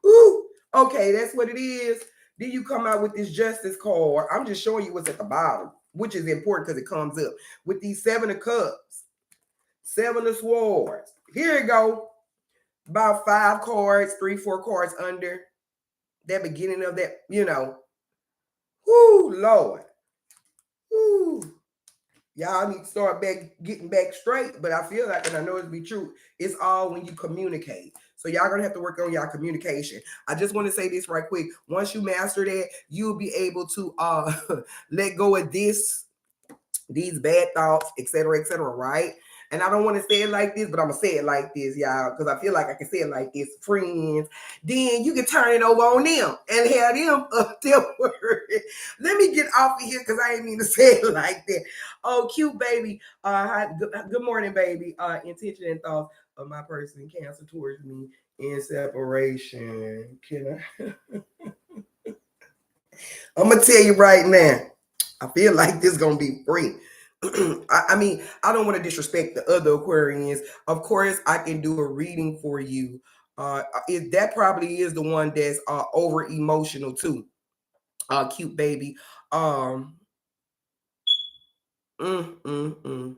Ooh, okay, that's what it is. Then you come out with this justice card. I'm just showing you what's at the bottom, which is important because it comes up with these 7 of cups, 7 of swords. Here it go. about 5 cards, 3, 4 cards under that beginning of that, whoo, Lord. Whoo. Y'all need to start getting back straight, but I feel like, and I know it's be true, it's all when you communicate. So y'all gonna have to work on y'all communication. I just want to say this right quick. Once you master that, you'll be able to let go of these bad thoughts, etc., right? And I don't want to say it like this, but I'm gonna say it like this, y'all, because I feel like I can say it like this, friends. Then you can turn it over on them and have them up their word. Let me get off of here because I ain't mean to say it like that. Oh, cute baby. Hi, good morning, baby. Intention and thoughts of my person cancer towards me in separation. Can I? I'm gonna tell you right now. I feel like this is gonna be free. I mean, I don't want to disrespect the other Aquarians. Of course, I can do a reading for you. That probably is the one that's over emotional too. Cute baby. Um, mm, mm, mm.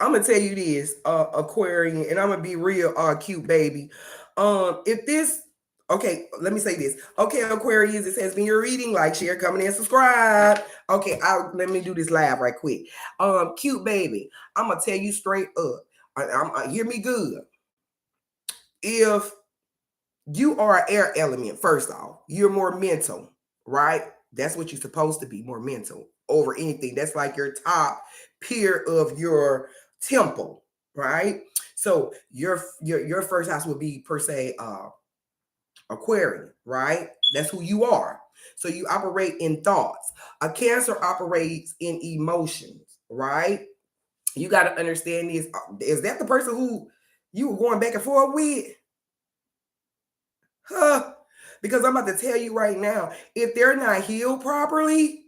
I'm gonna tell you this, Aquarian, and I'm gonna be real, cute baby. If this, okay, let me say this. Okay, Aquarius, this has been your reading. Like, share, comment, and subscribe. Okay, let me do this live right quick. Cute baby, I'm gonna tell you straight up. Hear me good. If you are an air element, first off, you're more mental, right? That's what you're supposed to be, more mental over anything. That's like your top peer of your temple, right? So your first house would be per se Aquarian, right? That's who you are. So you operate in thoughts. A Cancer operates in emotions, right? You got to understand this. Is that the person who you were going back and forth with? Huh? Because I'm about to tell you right now, if they're not healed properly,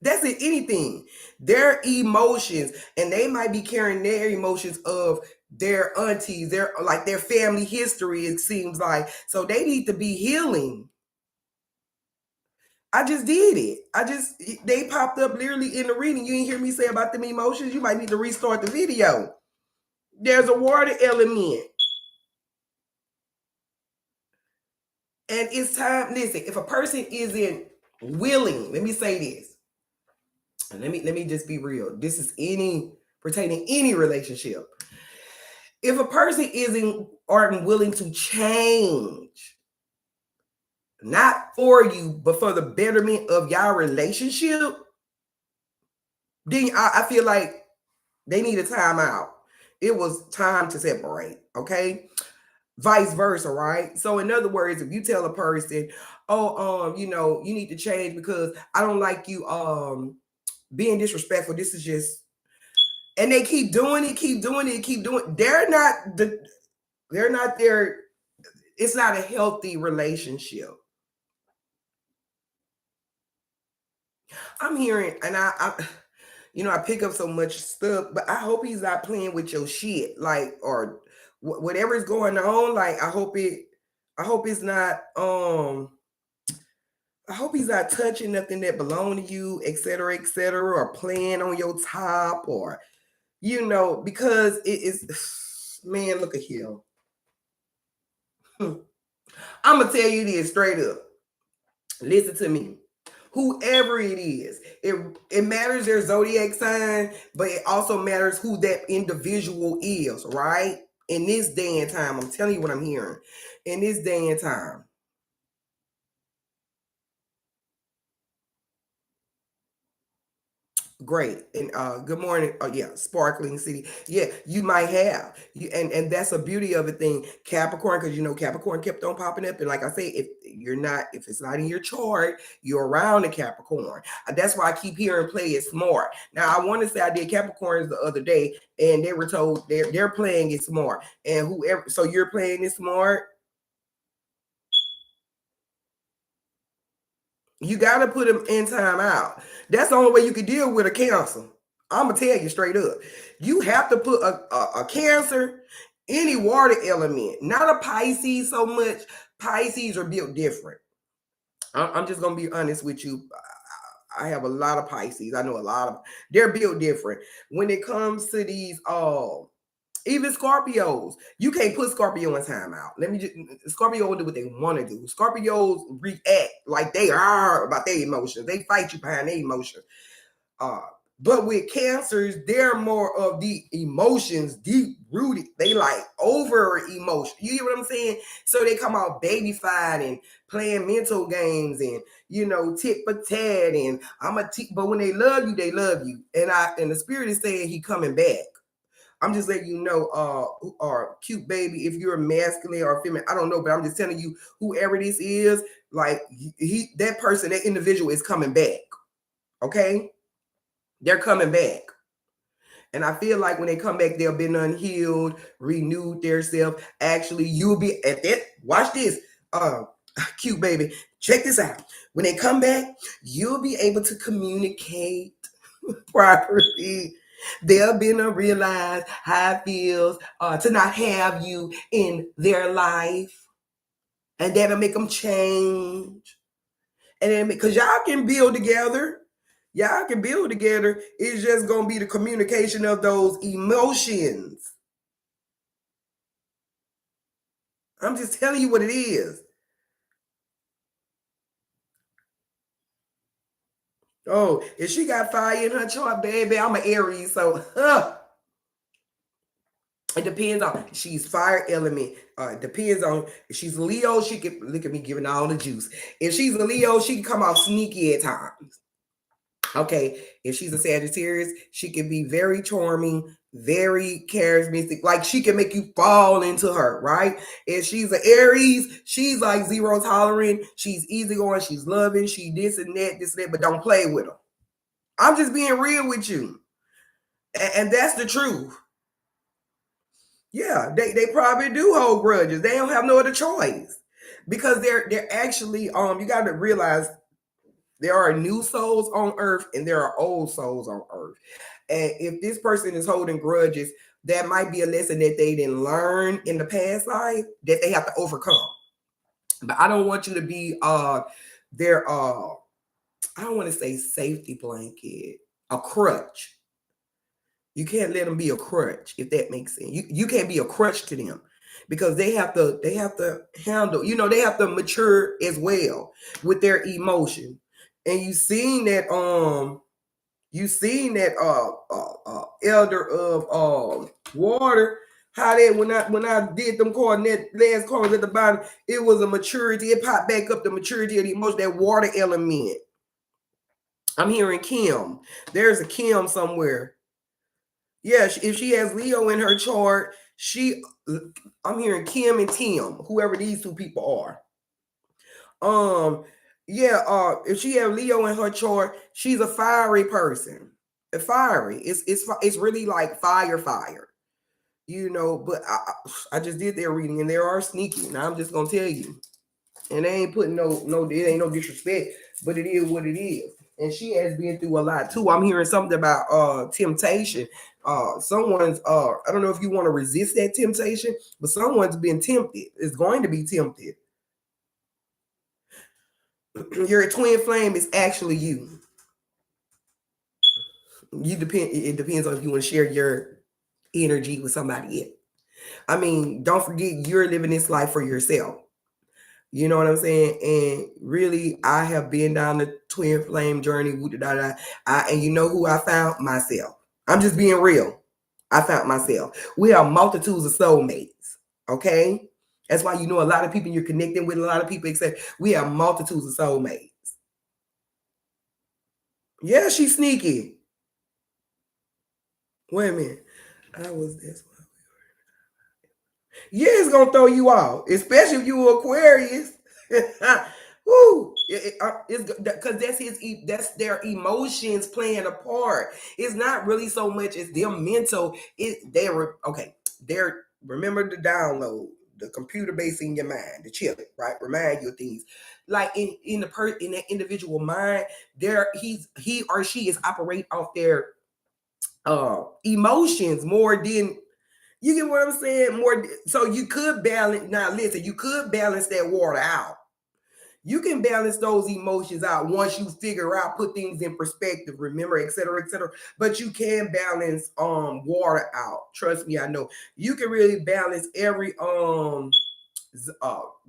that's in anything. Their emotions, and they might be carrying their emotions of their aunties, their family history, it seems like. So they need to be healing. I just did it. They popped up literally in the reading. You didn't hear me say about them emotions. You might need to restart the video. There's a water element. And it's time, listen, if a person isn't willing, let me say this. And let me just be real. This is pertaining any relationship. If a person aren't willing to change, not for you, but for the betterment of y'all relationship, then I feel like they need a timeout. It was time to separate, okay? Vice versa, right? So in other words, if you tell a person, oh, you need to change because I don't like you being disrespectful. This is just, and they keep doing it, keep doing it, keep doing it. They're not there. It's not a healthy relationship. I'm hearing, and I pick up so much stuff, but I hope he's not playing with your shit, like, or whatever's going on. Like, I hope it's not, I hope he's not touching nothing that belong to you, etc., or playing on your top, or, because it is, man, look at him. I'm going to tell you this straight up. Listen to me. Whoever it is, it matters their zodiac sign, but it also matters who that individual is, right? In this day and time, I'm telling you what I'm hearing. In this day and time, great. And good morning. Oh yeah, sparkling city. Yeah, you might have. And that's a beauty of a thing. Capricorn, because Capricorn kept on popping up. And like I say, if it's not in your chart, you're around the Capricorn. That's why I keep hearing play it smart. Now I want to say I did Capricorns the other day, and they were told they're playing it smart. And whoever, so you're playing it smart. You got to put them in time out. That's the only way you can deal with a Cancer. I'm going to tell you straight up. You have to put a Cancer, any water element, not a Pisces so much. Pisces are built different. I'm just going to be honest with you. I have a lot of Pisces. I know a lot of, they're built different. When it comes to these Even Scorpios, you can't put Scorpio in timeout. Let me just Scorpio will do what they want to do. Scorpios react like they are about their emotions. They fight you behind their emotions. Uh, but with cancers, they're more of the emotions deep rooted. They like over emotion. You get what I'm saying? So they come out babyfied and playing mental games and tit for tat and but when they love you, they love you. And the spirit is saying he coming back. I'm just letting you know, or cute baby, if you're masculine or feminine, I don't know, but I'm just telling you, whoever this is, like that person, that individual is coming back. Okay, they're coming back, and I feel like when they come back, they'll been unhealed, renewed their self. Actually, you'll be at that. Watch this, cute baby. Check this out. When they come back, you'll be able to communicate properly. They'll be to realize how it feels to not have you in their life, and that'll make them change. And then because y'all can build together, it's just gonna be the communication of those emotions. I'm just telling you what it is. Oh, if she got fire in her chart, baby, I'm an Aries, so it depends on she's fire element. Depends on if she's Leo. She can look at me giving all the juice. If she's a Leo, she can come out sneaky at times. Okay. If she's a Sagittarius, she can be very charming, very charismatic. Like she can make you fall into her, right? If she's an Aries, she's like zero tolerant. She's easygoing. She's loving. She this and that, but don't play with her. I'm just being real with you, and that's the truth. Yeah, they probably do hold grudges. They don't have no other choice because they're actually you got to realize there are new souls on earth and there are old souls on earth. And if this person is holding grudges, that might be a lesson that they didn't learn in the past life that they have to overcome. But I don't want you to be their I don't want to say safety blanket, a crutch. You can't let them be a crutch, if that makes sense. You can't be a crutch to them because they have to handle, they have to mature as well with their emotion. And you seen that elder of water, how that when I did them cards, that last card at the bottom, it was a maturity, it popped back up the maturity of the emotion, that water element. I'm hearing Kim. There's a Kim somewhere. Yeah, if she has Leo in her chart, I'm hearing Kim and Tim, whoever these two people are. If she have Leo in her chart, she's a fiery person. A fiery. It's really like fire. But I just did their reading and they are sneaky. Now I'm just gonna tell you. And they ain't putting it ain't no disrespect, but it is what it is. And she has been through a lot too. I'm hearing something about temptation. Someone's I don't know if you want to resist that temptation, but someone's been tempted. Is going to be tempted. Your twin flame is actually you. It depends on if you want to share your energy with somebody else. I mean, don't forget you're living this life for yourself. You know what I'm saying? And really, I have been down the twin flame journey. And you know who I found? Myself. I'm just being real. I found myself. We are multitudes of soulmates. Okay? That's why a lot of people you're connecting with, a lot of people, except we have multitudes of soulmates. Yeah, she's sneaky. Wait a minute. I was this one. Yeah, it's gonna throw you off, especially if you Aquarius. Woo! It's because that's their emotions playing a part. It's not really so much as their mental. They're remember the download, the computer base in your mind, the chip, right? Remind you of things. Like in that individual mind, he or she is operate off their emotions more than you get what I'm saying? More so you could balance. Now listen, you could balance that water out. You can balance those emotions out once you figure out, put things in perspective, remember, etc., etc. But you can balance water out. Trust me, I know. You can really balance every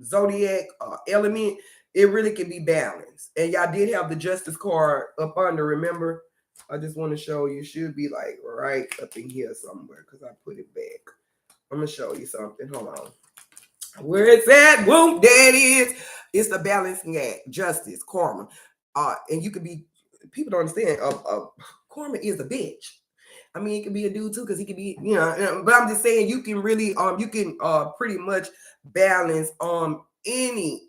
zodiac element. It really can be balanced. And y'all did have the justice card up under, remember? I just want to show you. Should be like right up in here somewhere because I put it back. I'm gonna show you something. Hold on. Where it's at, boom, there it is. It's the balancing act, justice, karma. And you could be, people don't understand, karma is a bitch. I mean, it could be a dude too, because he could be, but I'm just saying you can really, you can pretty much balance any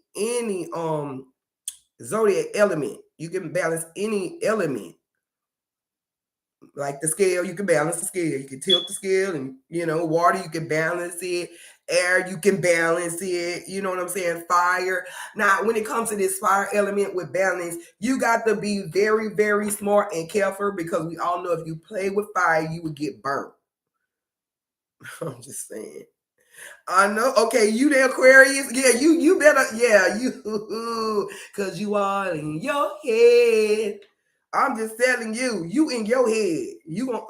zodiac element. You can balance any element. Like the scale, you can balance the scale. You can tilt the scale, and water, you can balance it. Air, you can balance it. You know what I'm saying? Fire. Now, when it comes to this fire element with balance, you got to be very, very smart and careful, because we all know if you play with fire, you would get burnt. I'm just saying. I know. Okay, you the Aquarius. Yeah, you better. Yeah, you, because you are in your head. I'm just telling you, you in your head. You gonna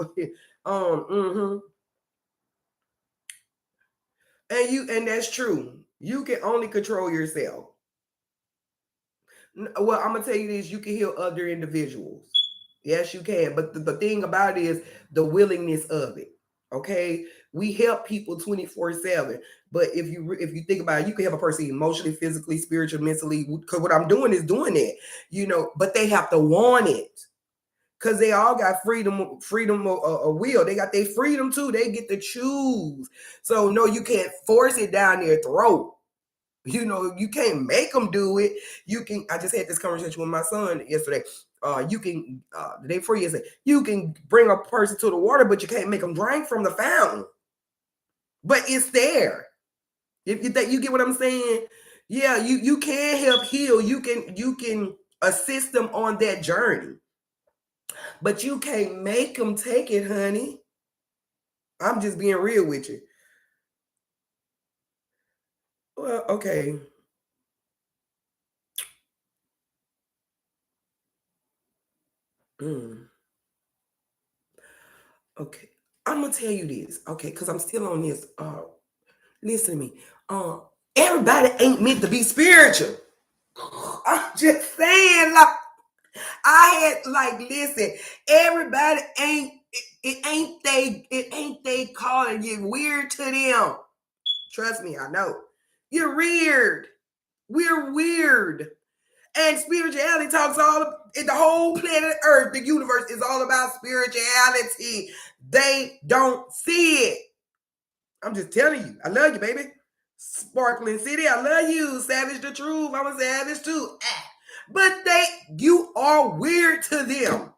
and that's true. You can only control yourself. Well, I'm gonna tell you this: you can heal other individuals. Yes, you can. But the thing about it is the willingness of it. Okay, we help people 24/7. But if you think about it, you can help a person emotionally, physically, spiritually, mentally. Because what I'm doing is doing it. But they have to want it. Because they all got freedom of will. They got their freedom too. They get to choose. So no, you can't force it down their throat. You can't make them do it. You can. I just had this conversation with my son yesterday. You can the day before yesterday. You can bring a person to the water, but you can't make them drink from the fountain. But it's there. If you get what I'm saying, yeah, you can help heal. You can assist them on that journey. But you can't make them take it, honey. I'm just being real with you. Well, okay. Mm. Okay. I'm gonna tell you this, okay, because I'm still on this. Listen to me. Everybody ain't meant to be spiritual. I'm just saying, like, I had listen, everybody ain't it ain't they calling you weird to them. Trust me, I know. You're weird. We're weird. And spirituality talks the whole planet Earth, the universe is all about spirituality. They don't see it. I'm just telling you. I love you, baby. Sparkling City, I love you. Savage the truth. I'm a savage too. But you are weird to them.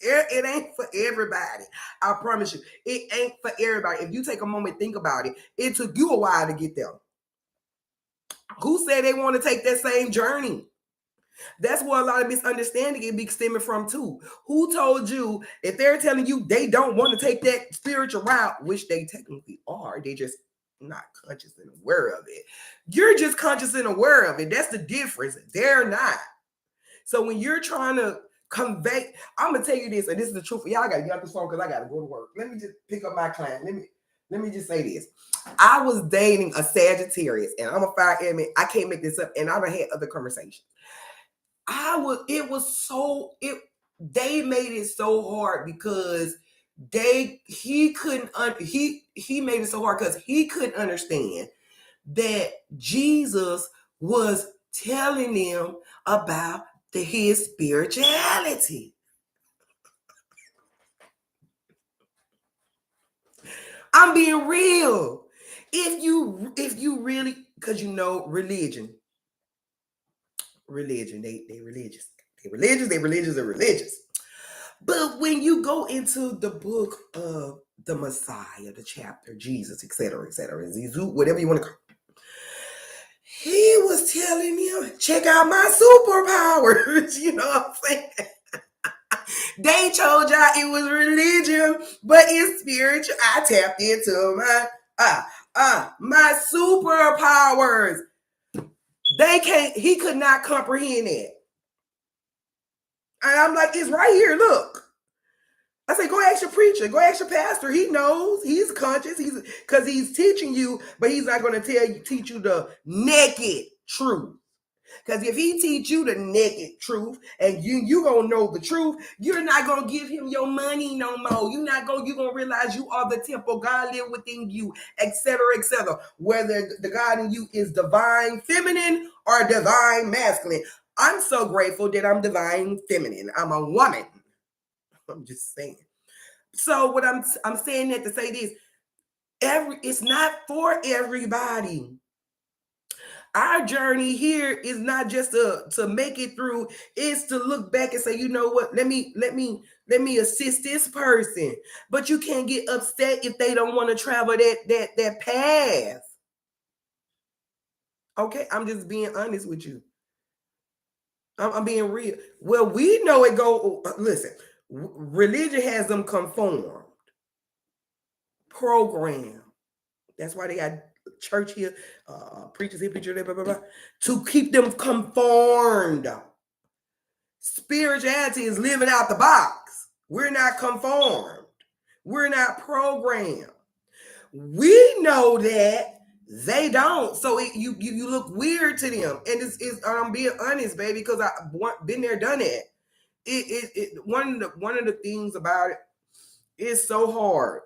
It ain't for everybody. I promise you. It ain't for everybody. If you take a moment, think about it. It took you a while to get there. Who said they want to take that same journey? That's where a lot of misunderstanding it be stemming from too. Who told you, if they're telling you they don't want to take that spiritual route, which they technically are, they just not conscious and aware of it. You're just conscious and aware of it. That's the difference. They're not. So when you're trying to convey, I'm gonna tell you this, and this is the truth. Y'all gotta get off this phone because I gotta go to work. Let me just pick up my client. Let me just say this. I was dating a Sagittarius, and I'm a fire element. I can't make this up, and I've had other conversations. They made it so hard because he made it so hard because he couldn't understand that Jesus was telling them about his spirituality. I'm being real. If you really, because religion, they religious. They religious. But when you go into the book of the Messiah, the chapter, Jesus, etc., Zizu, whatever you want to call it, he was telling him, check out my superpowers. You know what I'm saying? They told y'all it was religion, but it's spiritual. I tapped into my superpowers. He could not comprehend it. And I'm like, it's right here, look. I say, go ask your preacher, go ask your pastor. He knows, he's conscious, because he's teaching you, but he's not going to teach you the naked truth. Because if he teach you the naked truth and you gonna know the truth, you're not gonna give him your money no more. You're gonna realize you are the temple, God live within you, etc., etc. Whether the God in you is divine feminine or divine masculine. I'm so grateful that I'm divine feminine. I'm a woman. I'm just saying. So what I'm saying that to say this, it's not for everybody. Our journey here is not just to make it through, it's to look back and say, you know what, let me assist this person. But you can't get upset if they don't want to travel that path. Okay, I'm just being honest with you. I'm being real. Well, we know it go, listen, religion has them conformed, programmed. That's why they got church here, preachers here, preachers there, blah, blah, blah, to keep them conformed. Spirituality is living out the box. We're not conformed. We're not programmed. We know that they don't. So you look weird to them. And I'm being honest, baby, because I've been there, done it. One of the things about it is so hard.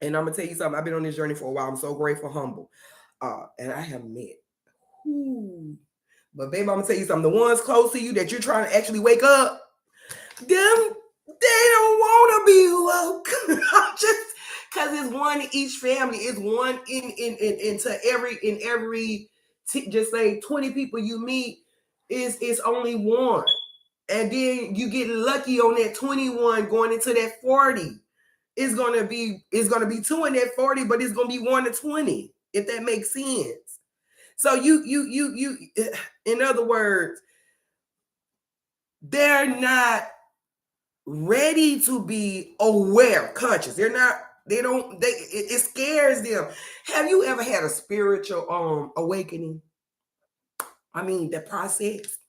And I'm gonna tell you something. I've been on this journey for a while. I'm so grateful, humble, and I have met. But baby, I'm gonna tell you something. The ones close to you that you're trying to actually wake up, them they don't want to be woke. Just because it's one in each family. It's one into every just say 20 people you meet is only one, and then you get lucky on that 21 going into that 40. It's gonna be 2 in that 40, but it's gonna be 1 to 20, if that makes sense. So you in other words, they're not ready to be aware, conscious. It scares them. Have you ever had a spiritual awakening? I mean, the process,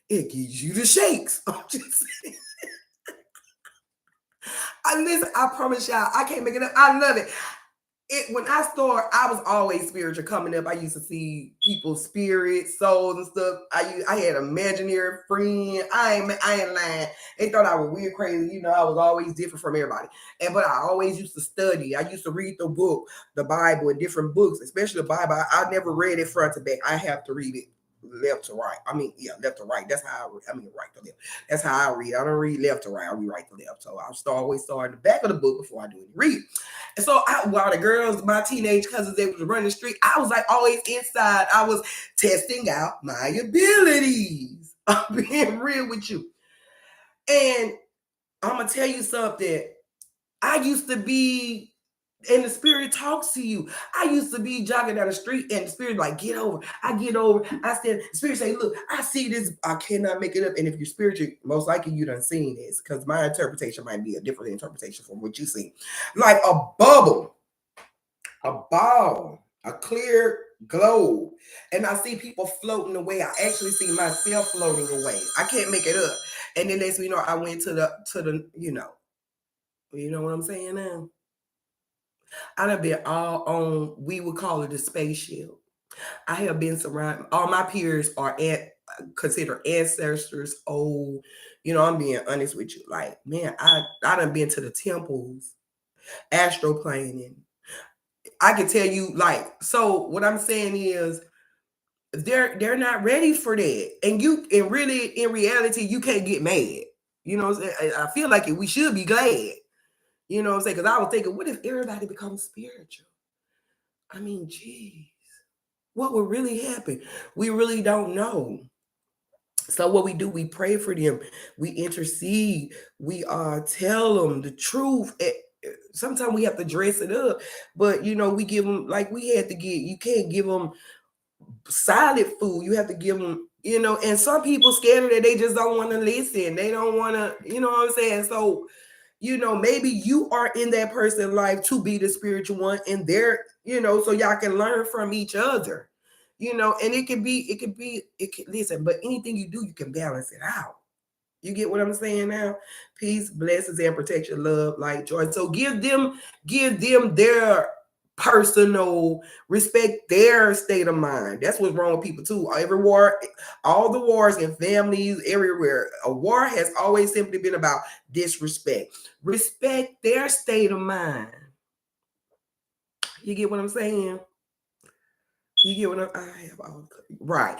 it gives you the shakes. I'm just saying. I promise y'all, I can't make it up. I love it. When I started, I was always spiritual coming up. I used to see people's spirits, souls, and stuff. I had an imaginary friend. I ain't lying. They thought I was weird, crazy. You know, I was always different from everybody. But I always used to study. I used to read the book, the Bible, and different books, especially the Bible. I never read it front to back. I have to read it left to right. I mean, yeah, left to right. That's how I read. I mean, right to left. That's how I read. I don't read left to right. I read right to left. So I always start in the back of the book before I do any read. And so while the girls, my teenage cousins, they was running the street, I was like always inside. I was testing out my abilities. I'm being real with you. And I'm going to tell you something. I used to be, and the spirit talks to you. I used to be jogging down the street and the spirit like, get over. I get over. I stand. The spirit say, look, I see this. I cannot make it up. And if you're spiritual, most likely you done seen this, because my interpretation might be a different interpretation from what you see. Like a bubble, a ball, a clear globe. And I see people floating away. I actually see myself floating away. I can't make it up. And then next, I went to the, you know what I'm saying now? I done been all on, we would call it a spaceship. I have been surrounded, all my peers are considered ancestors, old. I'm being honest with you. Like, man, I done been to the temples, astral planing. I can tell you, like, so what I'm saying is they're not ready for that. And really, in reality, you can't get mad. You know what I'm saying? I feel like we should be glad. You know what I'm saying? Because I was thinking, what if everybody becomes spiritual? I mean, geez, what would really happen? We really don't know. So what we do, we pray for them. We intercede. We tell them the truth. Sometimes we have to dress it up. But, we give them, like we had to get, you can't give them solid food. You have to give them, and some people scared that they just don't want to listen. They don't want to, you know what I'm saying? So, maybe you are in that person's life to be the spiritual one, and they're, so y'all can learn from each other. And listen, but anything you do, you can balance it out. You get what I'm saying now? Peace, blessings, and protection, love, light, joy. So give them their personal respect, their state of mind. That's what's wrong with people too. Every war, all the wars in families, everywhere, a war has always simply been about disrespect. Respect their state of mind. You get what I'm saying? You get what I have all right.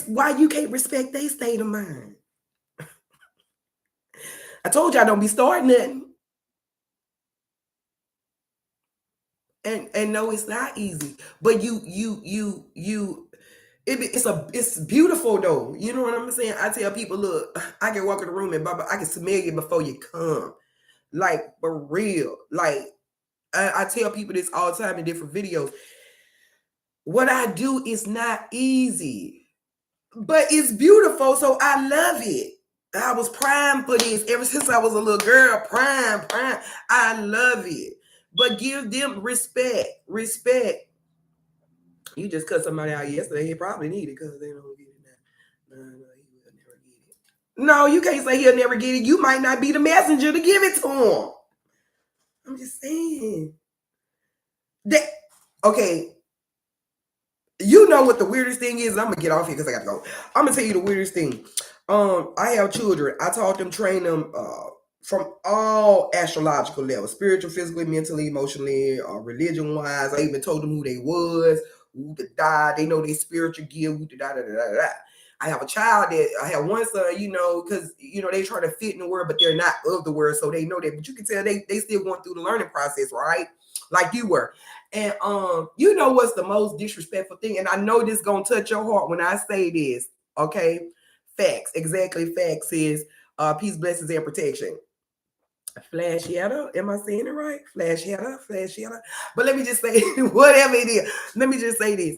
Why you can't respect their state of mind? I told y'all don't be starting nothing. And no, it's not easy. But it's beautiful though. You know what I'm saying? I tell people, look, I can walk in the room and Baba, I can smell you before you come. Like for real. Like I tell people this all the time in different videos. What I do is not easy, but it's beautiful. So I love it. I was primed for this ever since I was a little girl. Prime. I love it. But give them respect. Respect. You just cut somebody out yesterday. He probably need it because they don't get it now. No, he will never get it. No, you can't say he'll never get it. You might not be the messenger to give it to him. I'm just saying. Okay. You know what the weirdest thing is? I'm gonna get off here because I gotta go. I'm gonna tell you the weirdest thing. I have children. I taught them, train them from all astrological levels: spiritual, physically, mentally, emotionally, religion wise. I even told them who they was, who to die. They know their spiritual gift, who to die, da, da, da, da. I have a child that I have one son, because they try to fit in the world, but they're not of the world, so they know that. But you can tell they still going through the learning process, right? Like you were. And you know what's the most disrespectful thing? And I know this gonna touch your heart when I say this. Okay, facts, exactly. Facts is peace, blessings, and protection. Flash yellow. Am I saying it right? Flash yellow. But let me just say, whatever it is, let me just say this.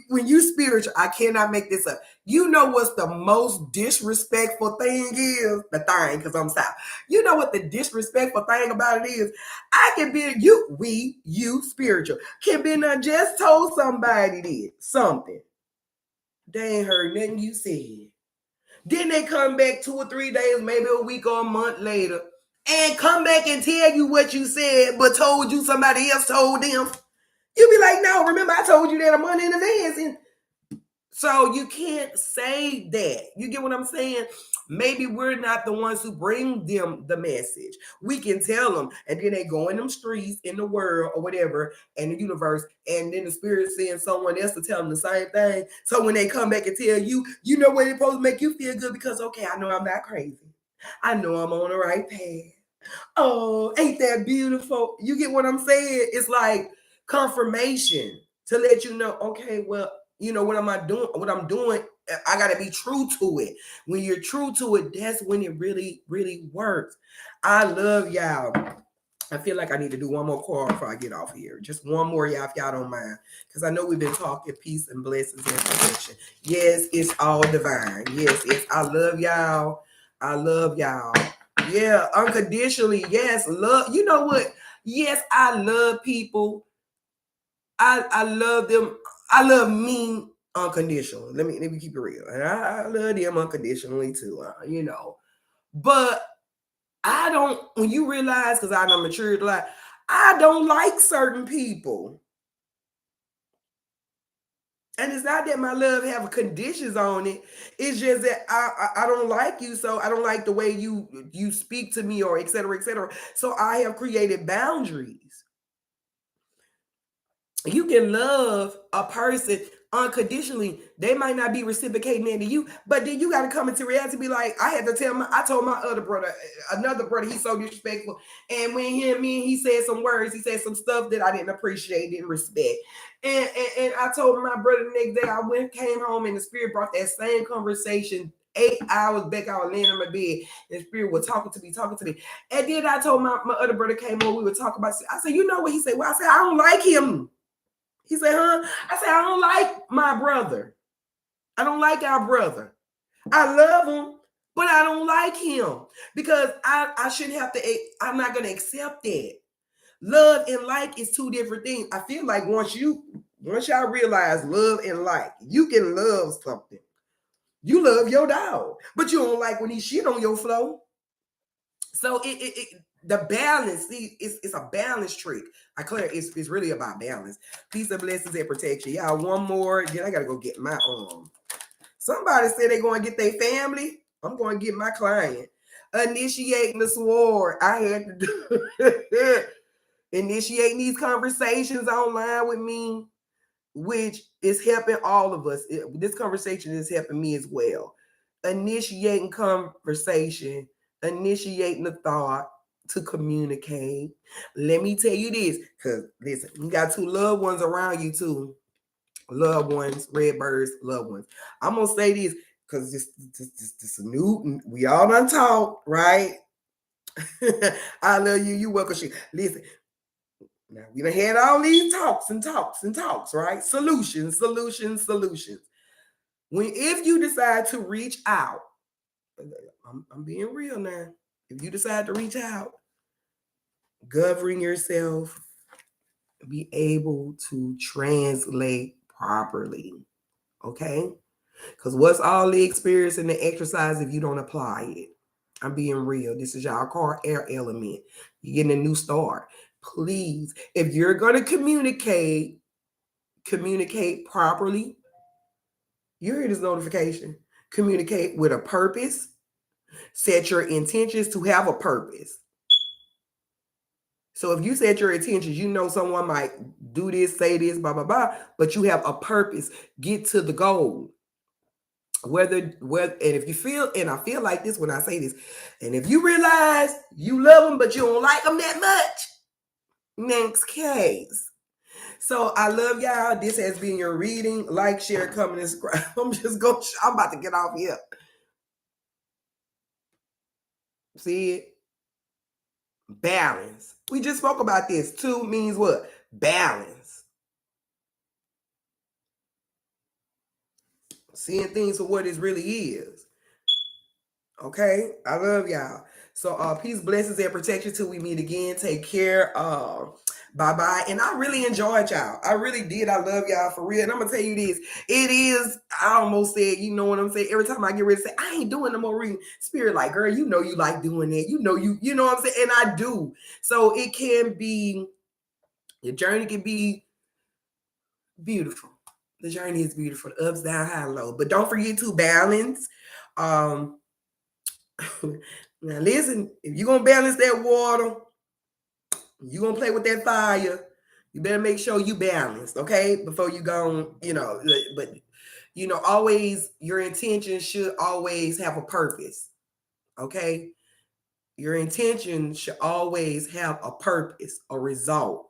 When you spiritual, I cannot make this up. You know what's the most disrespectful thing is? The thing, because I'm South. You know what the disrespectful thing about it is? I can be, you spiritual, can be just told somebody this, something. They ain't heard nothing you said. Then they come back 2 or 3 days, maybe a week or a month later, and come back and tell you what you said, but told you somebody else told them. You be like, no, remember I told you that a month in advance. And so you can't say that. You get what I'm saying? Maybe we're not the ones who bring them the message. We can tell them, and then they go in them streets, in the world, or whatever, and the universe, and then the spirit sends someone else to tell them the same thing. So when they come back and tell you, you know what it's supposed to make you feel good because, okay, I know I'm not crazy. I know I'm on the right path. Oh, ain't that beautiful? You get what I'm saying? It's like confirmation to let you know, okay, well, what am I doing? What I'm doing, I gotta be true to it. When you're true to it, that's when it really, really works. I love y'all. I feel like I need to do one more call before I get off here. Just one more, y'all, if y'all don't mind. Because I know we've been talking peace and blessings and protection. Yes, it's all divine. Yes, I love y'all. I love y'all. Yeah, unconditionally. Yes, love. You know what? Yes, I love people. I love them. I love me unconditionally. Let me keep it real. And I love them unconditionally too. But I don't. When you realize, because I done matured a lot, I don't like certain people. And it's not that my love have conditions on it. It's just that I don't like you, so I don't like the way you speak to me, or et cetera, et cetera. So I have created boundaries. You can love a person unconditionally. They might not be reciprocating into you, but then you got to come into reality. Be like, I told my other brother, another brother, he's so disrespectful. And when he said some words, he said some stuff that I didn't appreciate, didn't respect. And I told my brother the next day, came home, and the spirit brought that same conversation 8 hours back. I was laying in my bed, and the spirit was talking to me. And then I told my other brother came over, we were talking about, I said, you know what? He said, well, I said, I don't like him. He said, huh? I said, I don't like my brother. I don't like our brother. I love him, but I don't like him because I shouldn't have to, I'm not going to accept that. Love and like is two different things. I feel like once you Once y'all realize love and like, you can love something. You love your dog, but you don't like when he shit on your floor. So the balance, see, it's a balance trick. I clear it's really about balance. Peace and blessings and protection. Y'all, one more. Then I gotta go get my Somebody said they going to get their family. I'm going to get my client. Initiating the sword. I had to do initiating these conversations online with me, which is helping all of us. This conversation is helping me as well. Initiating conversation, initiating the thought to communicate. Let me tell you this, because listen, you got two loved ones around you too. Loved ones, red birds, loved ones. I'm gonna say this because this new. We all done talk, right? I love you. You welcome. Listen, now we done had all these talks and talks and talks, right? Solutions, solutions, solutions. If you decide to reach out, I'm being real now. If you decide to reach out, govern yourself, be able to translate properly. Okay? Because what's all the experience and the exercise if you don't apply it? I'm being real. This is y'all car air element. You're getting a new start. Please, if you're going to communicate properly. You hear this notification. Communicate with a purpose. Set your intentions to have a purpose. So if you set your intentions, you know someone might do this, say this, blah, blah, blah, but you have a purpose. Get to the goal. And if you feel, and I feel like this when I say this, and if you realize you love them, but you don't like them that much, next case. So I love y'all. This has been your reading. Like, share, comment, and subscribe. I'm about to get off here. See it? Balance. We just spoke about this. Two means what? Balance. Seeing things for what it really is. Okay? I love y'all. So peace, blessings, and protection till we meet again. Take care. Bye-bye. And I really enjoyed y'all. I really did. I love y'all for real. And I'm going to tell you this. It is, I almost said, you know what I'm saying? Every time I get ready to say, I ain't doing no more reading. Spirit like, girl, you know you like doing that. You know what I'm saying? And I do. So it can be, your journey can be beautiful. The journey is beautiful. Ups, down, high, low. But don't forget to balance. Now listen, if you're gonna balance that water, you're gonna play with that fire, you better make sure you balanced, okay? Before you go, but always your intention should always have a purpose. Okay? Your intention should always have a purpose, a result.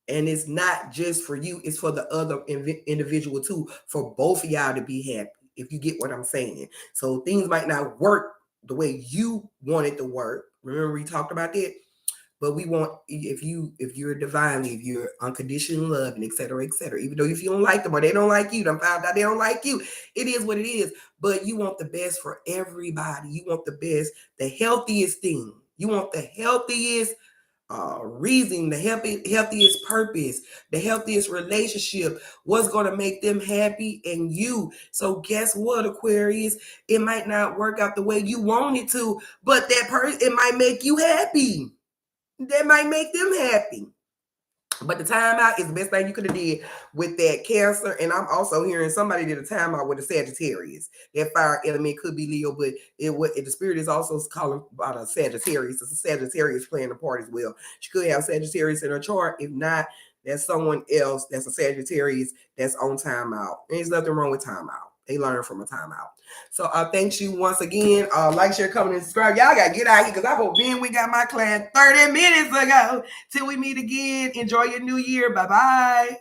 And it's not just for you, it's for the other individual too, for both of y'all to be happy, if you get what I'm saying. So things might not work the way you want it to work. Remember we talked about that? But we want, if you're divinely, if you're unconditional love and et cetera, even though if you don't like them or they don't like you, done found out they don't like you, it is what it is. But you want the best for everybody. You want the best, the healthiest thing. You want the healthiest reason, the healthiest purpose, the healthiest relationship, what's going to make them happy and you. So guess what, Aquarius? It might not work out the way you want it to, but that person, it might make you happy. That might make them happy. But the timeout is the best thing you could have did with that Cancer. And I'm also hearing somebody did a timeout with a Sagittarius. That fire element could be Leo, but the spirit is also calling about a Sagittarius. It's a Sagittarius playing a part as well. She could have Sagittarius in her chart. If not, that's someone else that's a Sagittarius that's on timeout. There's nothing wrong with timeout. They learn from a timeout. So thanks you once again. Like, share, comment, and subscribe. Y'all got to get out here because I hope we got my class 30 minutes ago. Till we meet again. Enjoy your new year. Bye-bye.